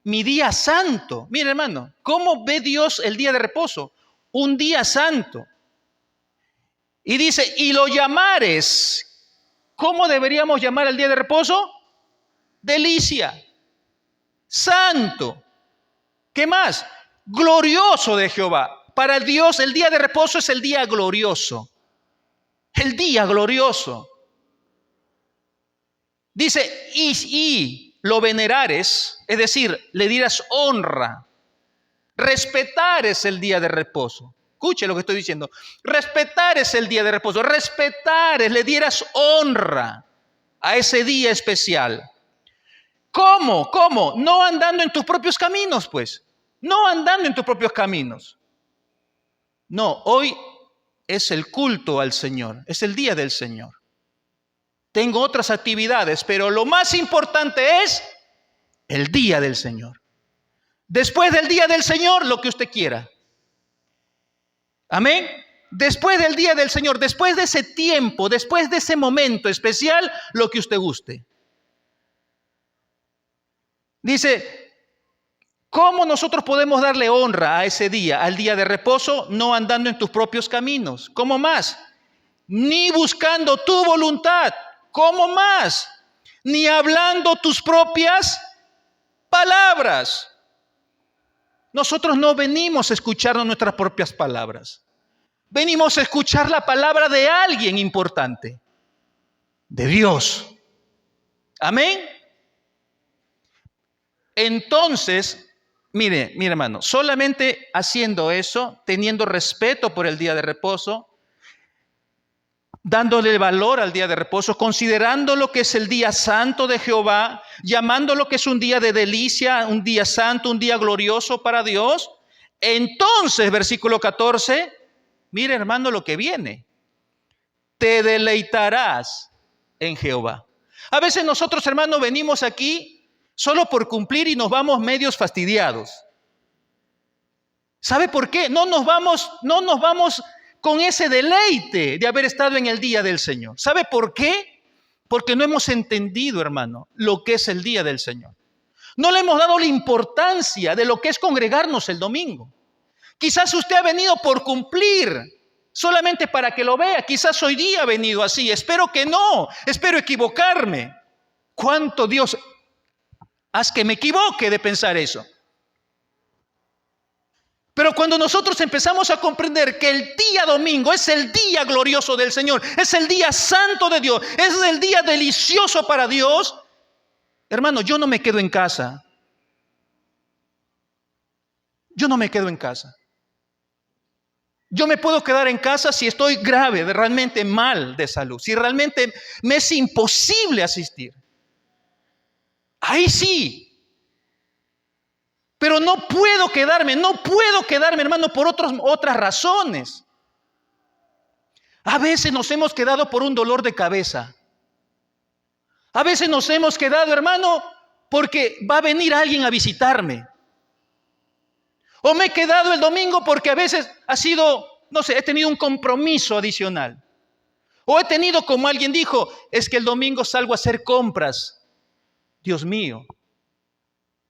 Mi día santo. Mire, hermano, ¿cómo ve Dios el día de reposo? Un día santo. Y dice, y lo llamares. ¿Cómo deberíamos llamar al día de reposo? Delicia. Santo. ¿Qué más? Glorioso de Jehová. Para Dios el día de reposo es el día glorioso. El día glorioso. Dice, y lo venerares, es decir, le dirás honra. Respetar es el día de reposo. Escuche lo que estoy diciendo. Respetar es el día de reposo. Respetar es, le dieras honra a ese día especial. ¿Cómo? ¿Cómo? No andando en tus propios caminos, pues. No andando en tus propios caminos. No, hoy es el culto al Señor. Es el día del Señor. Tengo otras actividades, pero lo más importante es el día del Señor. Después del día del Señor, lo que usted quiera. Amén. Después del día del Señor, después de ese tiempo, después de ese momento especial, lo que usted guste. Dice, ¿cómo nosotros podemos darle honra a ese día, al día de reposo, no andando en tus propios caminos? ¿Cómo más? Ni buscando tu voluntad. ¿Cómo más? Ni hablando tus propias palabras. Nosotros no venimos a escuchar nuestras propias palabras. Venimos a escuchar la palabra de alguien importante, de Dios. Amén. Entonces, mire hermano, solamente haciendo eso, teniendo respeto por el día de reposo, dándole valor al día de reposo, considerando lo que es el día santo de Jehová, llamando lo que es un día de delicia, un día santo, un día glorioso para Dios. Entonces, versículo 14, mire hermano lo que viene. Te deleitarás en Jehová. A veces nosotros, hermanos, venimos aquí solo por cumplir y nos vamos medios fastidiados. ¿Sabe por qué? No nos vamos con ese deleite de haber estado en el día del Señor. ¿Sabe por qué? Porque no hemos entendido, hermano, lo que es el día del Señor. No le hemos dado la importancia de lo que es congregarnos el domingo. Quizás usted ha venido por cumplir, solamente para que lo vea. Quizás hoy día ha venido así. Espero que no, espero equivocarme. ¿Cuánto Dios haz que me equivoque de pensar eso? Pero cuando nosotros empezamos a comprender que el día domingo es el día glorioso del Señor, es el día santo de Dios, es el día delicioso para Dios, hermano, yo no me quedo en casa. Yo no me quedo en casa. Yo me puedo quedar en casa si estoy grave, realmente mal de salud, si realmente me es imposible asistir. Ahí sí. Pero no puedo quedarme, hermano, por otras razones. A veces nos hemos quedado por un dolor de cabeza. A veces nos hemos quedado, hermano, porque va a venir alguien a visitarme. O me he quedado el domingo porque a veces ha sido, no sé, he tenido un compromiso adicional. O he tenido, como alguien dijo, es que el domingo salgo a hacer compras. Dios mío.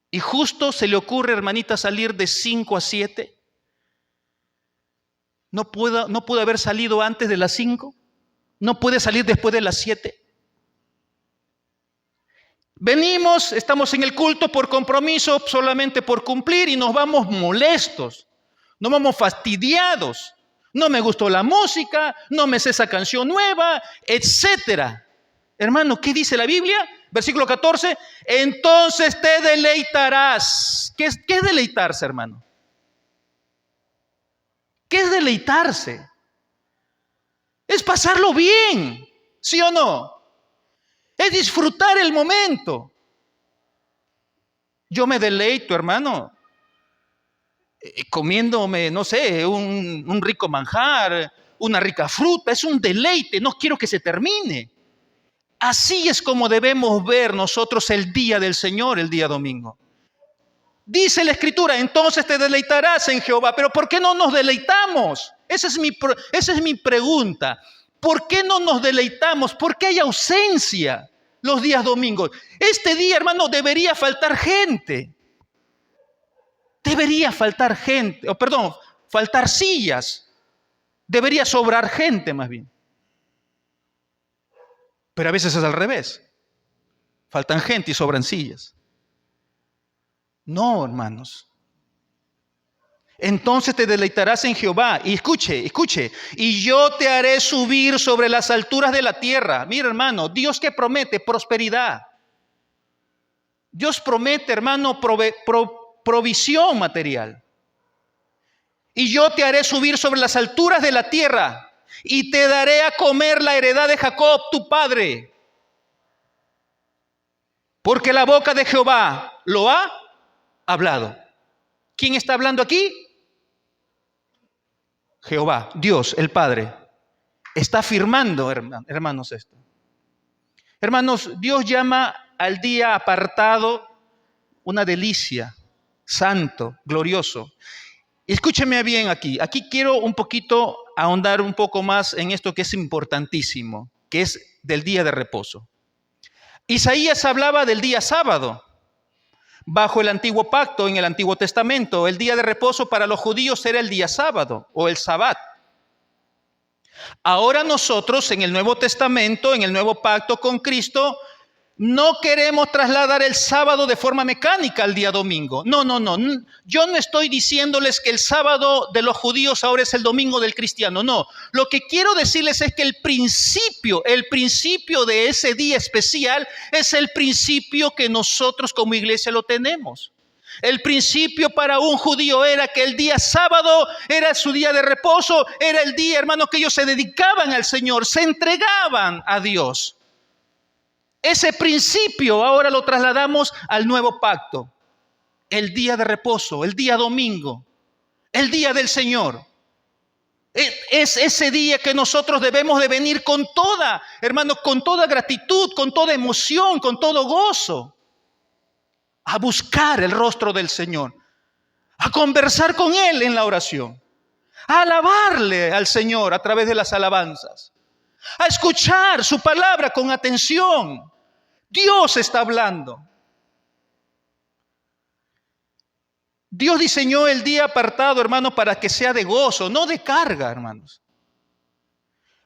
Y justo se le ocurre, hermanita, salir de 5 a 7. ¿No puede haber salido antes de las 5? ¿No puede salir después de las 7? Venimos, estamos en el culto por compromiso, solamente por cumplir, y nos vamos molestos, nos vamos fastidiados. No me gustó la música, no me sé esa canción nueva, etcétera. Hermano, ¿qué dice la Biblia? Versículo 14, entonces te deleitarás. ¿Qué es deleitarse, hermano? ¿Qué es deleitarse? Es pasarlo bien, ¿sí o no? Es disfrutar el momento. Yo me deleito, hermano, comiéndome, no sé, un rico manjar, una rica fruta. Es un deleite, no quiero que se termine. Así es como debemos ver nosotros el día del Señor, el día domingo. Dice la Escritura, entonces te deleitarás en Jehová. Pero ¿por qué no nos deleitamos? Esa es mi pregunta. ¿Por qué no nos deleitamos? ¿Por qué hay ausencia los días domingos? Este día, hermano, debería faltar gente. Debería faltar gente, faltar sillas. Debería sobrar gente más bien. Pero a veces es al revés. Faltan gente y sobran sillas. No, hermanos. Entonces te deleitarás en Jehová. Y escuche, y yo te haré subir sobre las alturas de la tierra. Mira, hermano, Dios que promete prosperidad. Dios promete, hermano, provisión material. Y yo te haré subir sobre las alturas de la tierra y te daré a comer la heredad de Jacob, tu padre. Porque la boca de Jehová lo ha hablado. ¿Quién está hablando aquí? Jehová, Dios, el Padre. Está afirmando, hermanos, esto. Hermanos, Dios llama al día apartado una delicia, santo, glorioso. Escúcheme bien aquí. Aquí quiero un poquito ahondar un poco más en esto que es importantísimo, que es del día de reposo. Isaías hablaba del día sábado. Bajo el antiguo pacto, en el Antiguo Testamento, el día de reposo para los judíos era el día sábado o el sabbat. Ahora nosotros en el Nuevo Testamento, en el nuevo pacto con Cristo, no queremos trasladar el sábado de forma mecánica al día domingo. No. Yo no estoy diciéndoles que el sábado de los judíos ahora es el domingo del cristiano. No. Lo que quiero decirles es que el principio de ese día especial es el principio que nosotros como iglesia lo tenemos. El principio para un judío era que el día sábado era su día de reposo, era el día, hermano, que ellos se dedicaban al Señor, se entregaban a Dios. Ese principio ahora lo trasladamos al nuevo pacto. El día de reposo, el día domingo, el día del Señor. Es ese día que nosotros debemos de venir con toda, hermanos, con toda gratitud, con toda emoción, con todo gozo, a buscar el rostro del Señor, a conversar con Él en la oración, a alabarle al Señor a través de las alabanzas, a escuchar su palabra con atención. Dios está hablando. Dios diseñó el día apartado, hermano, para que sea de gozo, no de carga, hermanos.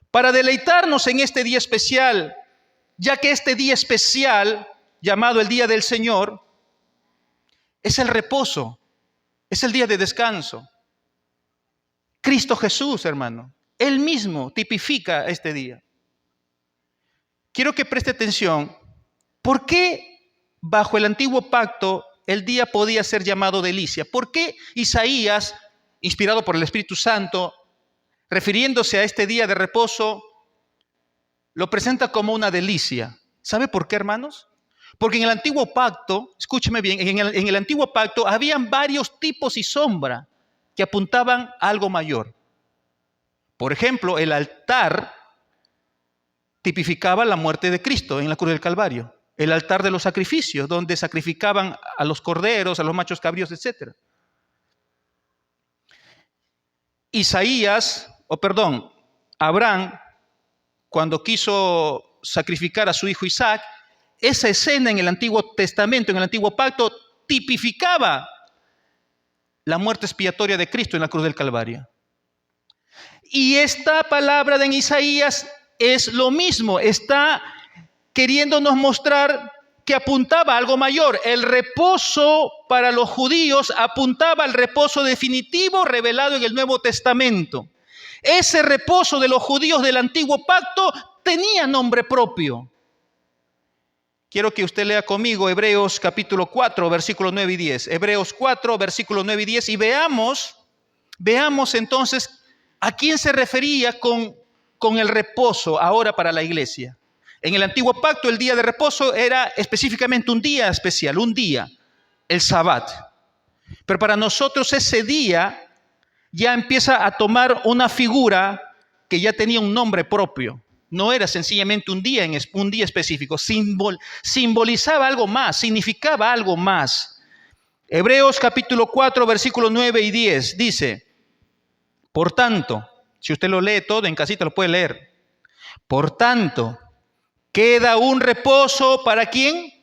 Para deleitarnos en este día especial, ya que este día especial, llamado el Día del Señor, es el reposo, es el día de descanso. Cristo Jesús, hermano, Él mismo tipifica este día. Quiero que preste atención. ¿Por qué bajo el antiguo pacto el día podía ser llamado delicia? ¿Por qué Isaías, inspirado por el Espíritu Santo, refiriéndose a este día de reposo, lo presenta como una delicia? ¿Sabe por qué, hermanos? Porque en el antiguo pacto, escúcheme bien, en el antiguo pacto habían varios tipos y sombra que apuntaban a algo mayor. Por ejemplo, el altar tipificaba la muerte de Cristo en la cruz del Calvario. El altar de los sacrificios, donde sacrificaban a los corderos, a los machos cabríos, etc. Abraham, cuando quiso sacrificar a su hijo Isaac, esa escena en el Antiguo Testamento, en el Antiguo Pacto, tipificaba la muerte expiatoria de Cristo en la cruz del Calvario. Y esta palabra de Isaías es lo mismo, está queriéndonos mostrar que apuntaba a algo mayor. El reposo para los judíos apuntaba al reposo definitivo revelado en el Nuevo Testamento. Ese reposo de los judíos del Antiguo Pacto tenía nombre propio. Quiero que usted lea conmigo Hebreos capítulo 4, versículos 9 y 10. Hebreos 4, versículos 9 y 10. Y veamos entonces a quién se refería con el reposo ahora para la iglesia. En el antiguo pacto el día de reposo era específicamente un día especial, un día, el sabbat. Pero para nosotros ese día ya empieza a tomar una figura que ya tenía un nombre propio. No era sencillamente un día específico, simbolizaba algo más, significaba algo más. Hebreos capítulo 4, versículos 9 y 10 dice, por tanto, si usted lo lee todo, en casita lo puede leer. Por tanto, queda un reposo ¿para quién?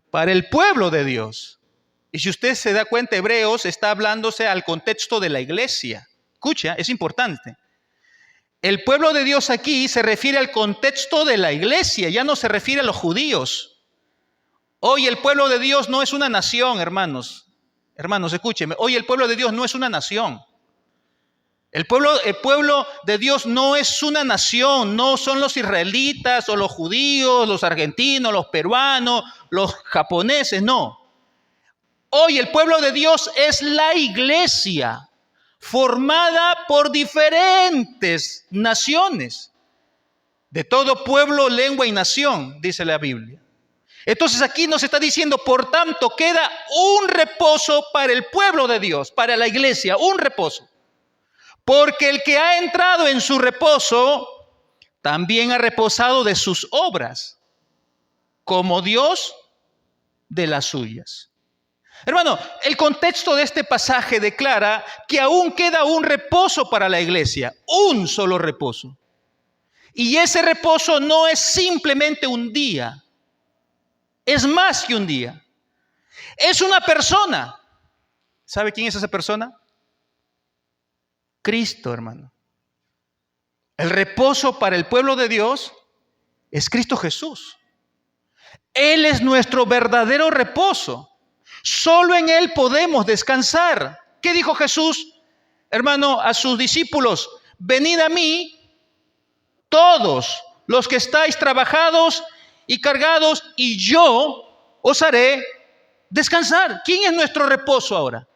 Para el pueblo de Dios. Y si usted se da cuenta, Hebreos está hablándose al contexto de la iglesia. Escucha, es importante. El pueblo de Dios aquí se refiere al contexto de la iglesia, ya no se refiere a los judíos. Hoy el pueblo de Dios no es una nación, hermanos. Hermanos, escúcheme, hoy el pueblo de Dios no es una nación. El pueblo de Dios no es una nación, no son los israelitas o los judíos, los argentinos, los peruanos, los japoneses, no. Hoy el pueblo de Dios es la iglesia, formada por diferentes naciones, de todo pueblo, lengua y nación, dice la Biblia. Entonces aquí nos está diciendo, por tanto, queda un reposo para el pueblo de Dios, para la iglesia, un reposo. Porque el que ha entrado en su reposo, también ha reposado de sus obras, como Dios de las suyas. Hermano, el contexto de este pasaje declara que aún queda un reposo para la iglesia, un solo reposo. Y ese reposo no es simplemente un día, es más que un día. Es una persona. ¿Sabe quién es esa persona? Cristo, hermano. El reposo para el pueblo de Dios es Cristo Jesús. Él es nuestro verdadero reposo. Solo en Él podemos descansar. ¿Qué dijo Jesús, hermano, a sus discípulos? Venid a mí, todos los que estáis trabajados y cargados, y yo os haré descansar. ¿Quién es nuestro reposo ahora?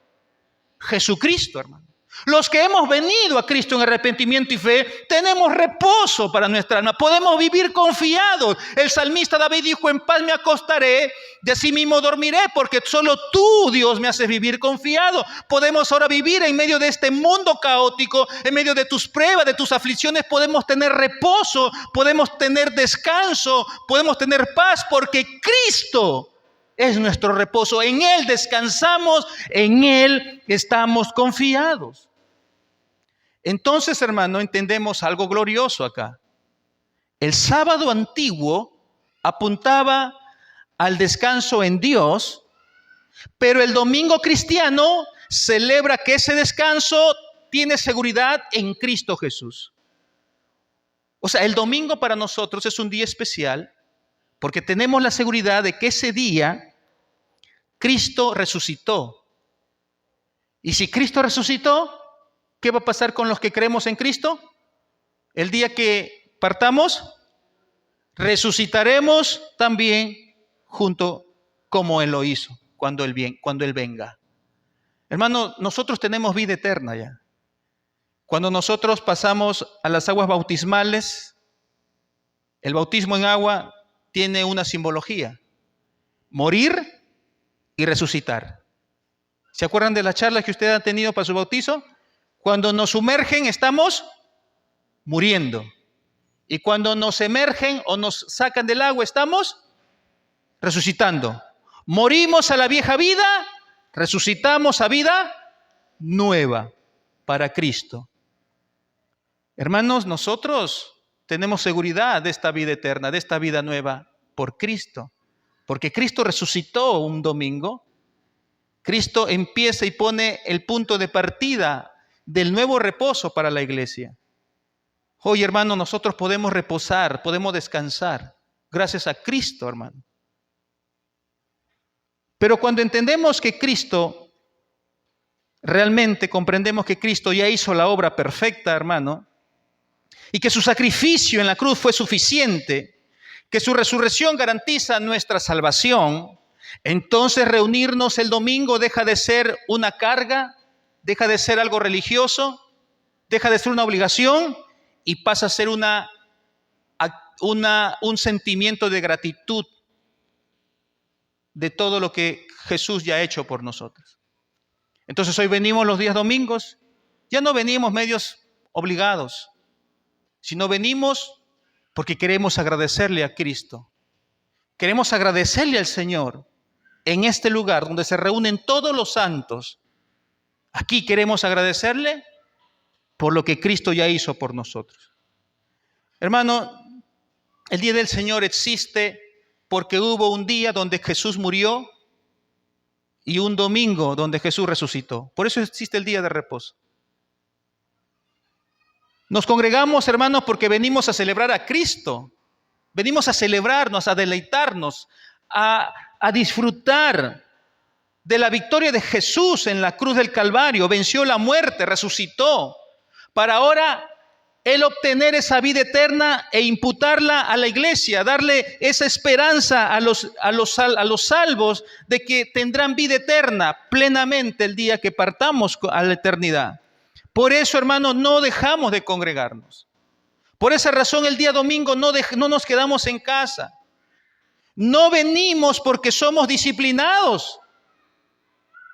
Jesucristo, hermano. Los que hemos venido a Cristo en arrepentimiento y fe, tenemos reposo para nuestra alma. Podemos vivir confiados. El salmista David dijo, en paz me acostaré, de asimismo dormiré, porque solo tú, Dios, me haces vivir confiado. Podemos ahora vivir en medio de este mundo caótico, en medio de tus pruebas, de tus aflicciones. Podemos tener reposo, podemos tener descanso, podemos tener paz, porque Cristo es nuestro reposo. En Él descansamos, en Él estamos confiados. Entonces, hermano, entendemos algo glorioso acá. El sábado antiguo apuntaba al descanso en Dios, pero el domingo cristiano celebra que ese descanso tiene seguridad en Cristo Jesús. O sea, el domingo para nosotros es un día especial porque tenemos la seguridad de que ese día Cristo resucitó. Y si Cristo resucitó, ¿qué va a pasar con los que creemos en Cristo? El día que partamos, resucitaremos también junto como Él lo hizo cuando Él venga. Hermano, nosotros tenemos vida eterna ya. Cuando nosotros pasamos a las aguas bautismales, el bautismo en agua tiene una simbología: morir y resucitar. ¿Se acuerdan de las charlas que ustedes han tenido para su bautizo? Cuando nos sumergen estamos muriendo. Y cuando nos emergen o nos sacan del agua estamos resucitando. Morimos a la vieja vida, resucitamos a vida nueva para Cristo. Hermanos, nosotros tenemos seguridad de esta vida eterna, de esta vida nueva por Cristo. Porque Cristo resucitó un domingo. Cristo empieza y pone el punto de partida del nuevo reposo para la iglesia. Hoy, hermano, nosotros podemos reposar, podemos descansar gracias a Cristo, hermano. Pero cuando entendemos que Cristo, realmente comprendemos que Cristo ya hizo la obra perfecta, hermano, y que su sacrificio en la cruz fue suficiente, que su resurrección garantiza nuestra salvación, entonces reunirnos el domingo deja de ser una carga, deja de ser algo religioso, deja de ser una obligación y pasa a ser un sentimiento de gratitud de todo lo que Jesús ya ha hecho por nosotros. Entonces hoy venimos los días domingos, ya no venimos medios obligados, sino venimos porque queremos agradecerle a Cristo. Queremos agradecerle al Señor en este lugar donde se reúnen todos los santos. Aquí queremos agradecerle por lo que Cristo ya hizo por nosotros. Hermano, el día del Señor existe porque hubo un día donde Jesús murió y un domingo donde Jesús resucitó. Por eso existe el día de reposo. Nos congregamos, hermanos, porque venimos a celebrar a Cristo. Venimos a celebrarnos, a deleitarnos, a disfrutar de la victoria de Jesús en la cruz del Calvario. Venció la muerte, resucitó, para ahora Él obtener esa vida eterna e imputarla a la iglesia, darle esa esperanza a los salvos de que tendrán vida eterna plenamente el día que partamos a la eternidad. Por eso, hermanos, no dejamos de congregarnos. Por esa razón, el día domingo no nos quedamos en casa. No venimos porque somos disciplinados.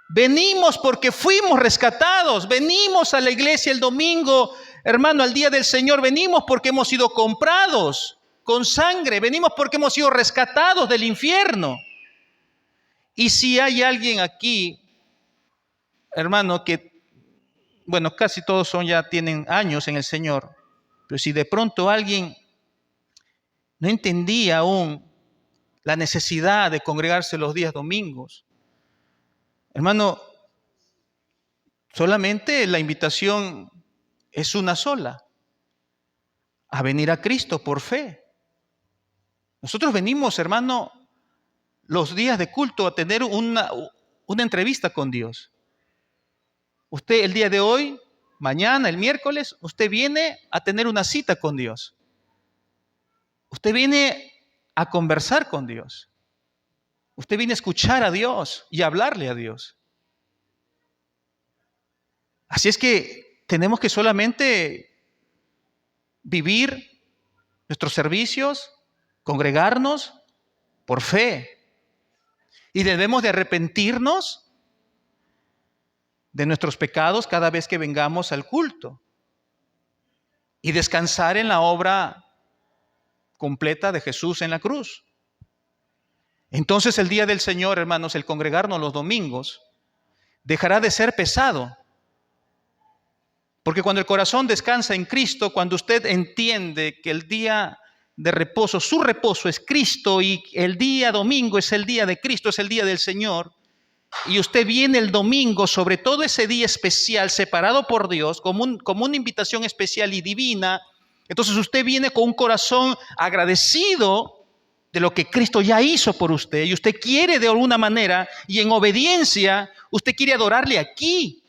Venimos porque fuimos rescatados. Venimos a la iglesia el domingo, hermano, al día del Señor. Venimos porque hemos sido comprados con sangre. Venimos porque hemos sido rescatados del infierno. Y si hay alguien aquí, hermano, que, bueno, casi todos ya tienen años en el Señor, pero si de pronto alguien no entendía aún la necesidad de congregarse los días domingos, hermano, solamente la invitación es una sola: a venir a Cristo por fe. Nosotros venimos, hermano, los días de culto a tener una entrevista con Dios. Usted el día de hoy, mañana, el miércoles, usted viene a tener una cita con Dios. Usted viene a conversar con Dios. Usted viene a escuchar a Dios y a hablarle a Dios. Así es que tenemos que solamente vivir nuestros servicios, congregarnos por fe. Y debemos de arrepentirnos de nuestros pecados cada vez que vengamos al culto. Y descansar en la obra completa de Jesús en la cruz. Entonces el día del Señor, hermanos, el congregarnos los domingos, dejará de ser pesado. Porque cuando el corazón descansa en Cristo, cuando usted entiende que el día de reposo, su reposo es Cristo, y el día domingo es el día de Cristo, es el día del Señor, y usted viene el domingo, sobre todo ese día especial, separado por Dios, como una invitación especial y divina, entonces usted viene con un corazón agradecido de lo que Cristo ya hizo por usted, y usted quiere de alguna manera, y en obediencia, usted quiere adorarle aquí,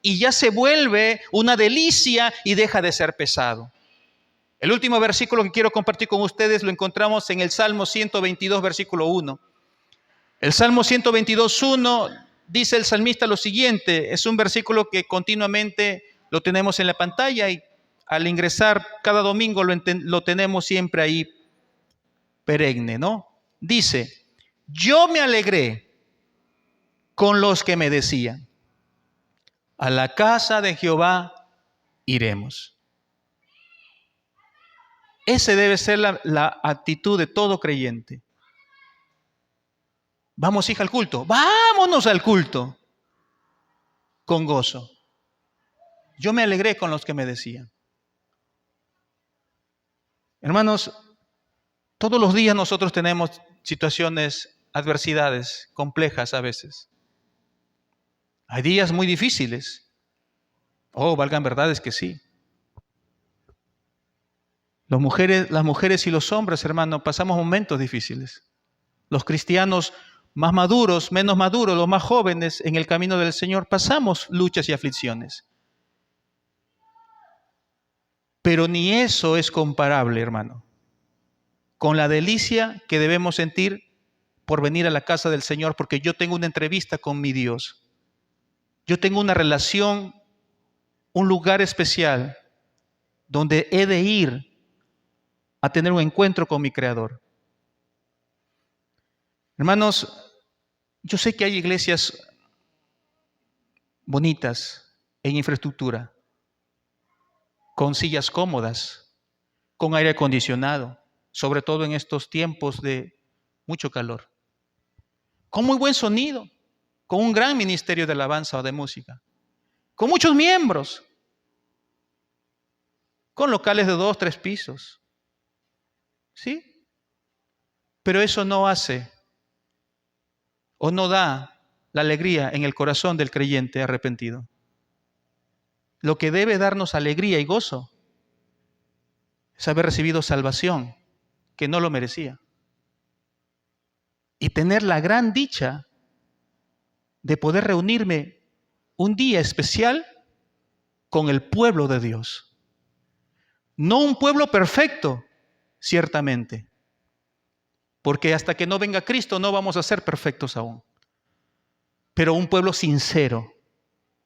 y ya se vuelve una delicia y deja de ser pesado. El último versículo que quiero compartir con ustedes lo encontramos en el Salmo 122, versículo 1. El Salmo 122, 1 dice el salmista lo siguiente, es un versículo que continuamente lo tenemos en la pantalla y al ingresar cada domingo lo tenemos siempre ahí perenne, ¿no? Dice: yo me alegré con los que me decían, a la casa de Jehová iremos. Esa debe ser la actitud de todo creyente. Vamos, hija, al culto. Vámonos al culto con gozo. Yo me alegré con los que me decían. Hermanos, todos los días nosotros tenemos situaciones, adversidades complejas a veces. Hay días muy difíciles. Oh, valgan verdades que sí. Las mujeres y los hombres, hermano, pasamos momentos difíciles. Los cristianos más maduros, menos maduros, los más jóvenes en el camino del Señor, pasamos luchas y aflicciones. Pero ni eso es comparable, hermano, con la delicia que debemos sentir por venir a la casa del Señor, porque yo tengo una entrevista con mi Dios. Yo tengo una relación, un lugar especial donde he de ir a tener un encuentro con mi Creador. Hermanos, yo sé que hay iglesias bonitas en infraestructura, con sillas cómodas, con aire acondicionado, sobre todo en estos tiempos de mucho calor, con muy buen sonido, con un gran ministerio de alabanza o de música, con muchos miembros, con locales de 2, 3 pisos. ¿Sí? Pero eso no hace o no da la alegría en el corazón del creyente arrepentido. Lo que debe darnos alegría y gozo es haber recibido salvación que no lo merecía. Y tener la gran dicha de poder reunirme un día especial con el pueblo de Dios. No un pueblo perfecto, ciertamente, porque hasta que no venga Cristo no vamos a ser perfectos aún, pero un pueblo sincero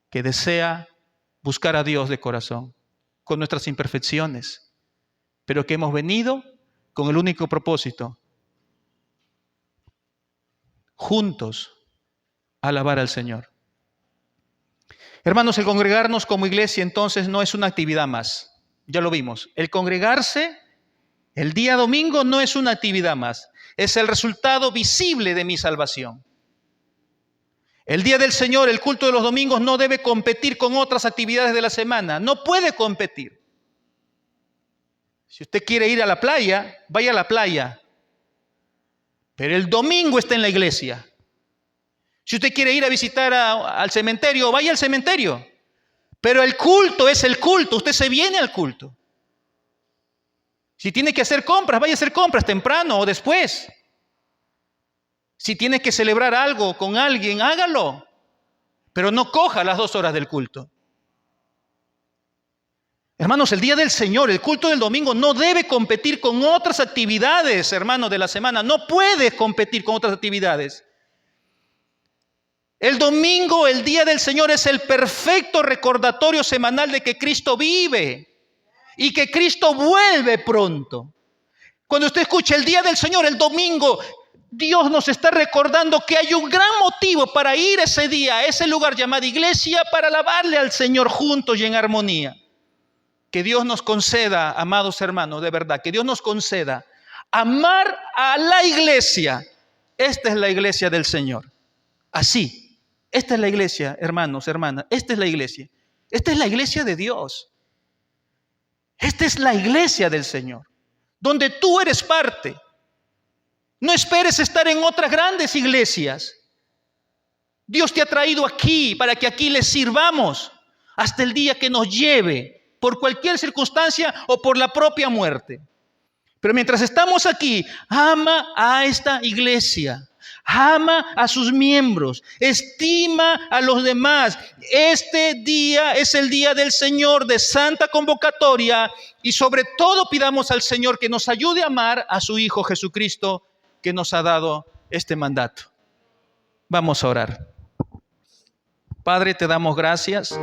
que desea buscar a Dios de corazón, con nuestras imperfecciones, pero que hemos venido con el único propósito, juntos, a alabar al Señor. Hermanos, el congregarnos como iglesia entonces no es una actividad más. Ya lo vimos. El congregarse el día domingo no es una actividad más. Es el resultado visible de mi salvación. El día del Señor, el culto de los domingos, no debe competir con otras actividades de la semana. No puede competir. Si usted quiere ir a la playa, vaya a la playa. Pero el domingo está en la iglesia. Si usted quiere ir a visitar al cementerio, vaya al cementerio. Pero el culto es el culto. Usted se viene al culto. Si tiene que hacer compras, vaya a hacer compras temprano o después. Si tiene que celebrar algo con alguien, hágalo. Pero no coja las 2 horas del culto. Hermanos, el día del Señor, el culto del domingo, no debe competir con otras actividades, hermanos, de la semana. No puede competir con otras actividades. El domingo, el día del Señor, es el perfecto recordatorio semanal de que Cristo vive y que Cristo vuelve pronto. Cuando usted escucha el día del Señor, el domingo, Dios nos está recordando que hay un gran motivo para ir ese día a ese lugar llamado iglesia para alabarle al Señor juntos y en armonía. Que Dios nos conceda, amados hermanos, de verdad, que Dios nos conceda amar a la iglesia. Esta es la iglesia del Señor. Así. Esta es la iglesia, hermanos, hermanas. Esta es la iglesia. Esta es la iglesia de Dios. Esta es la iglesia del Señor, donde tú eres parte. No esperes estar en otras grandes iglesias. Dios te ha traído aquí para que aquí le sirvamos hasta el día que nos lleve por cualquier circunstancia o por la propia muerte. Pero mientras estamos aquí, ama a esta iglesia. Ama a sus miembros, estima a los demás. Este día es el día del Señor de santa convocatoria y sobre todo pidamos al Señor que nos ayude a amar a su Hijo Jesucristo que nos ha dado este mandato. Vamos a orar. Padre, te damos gracias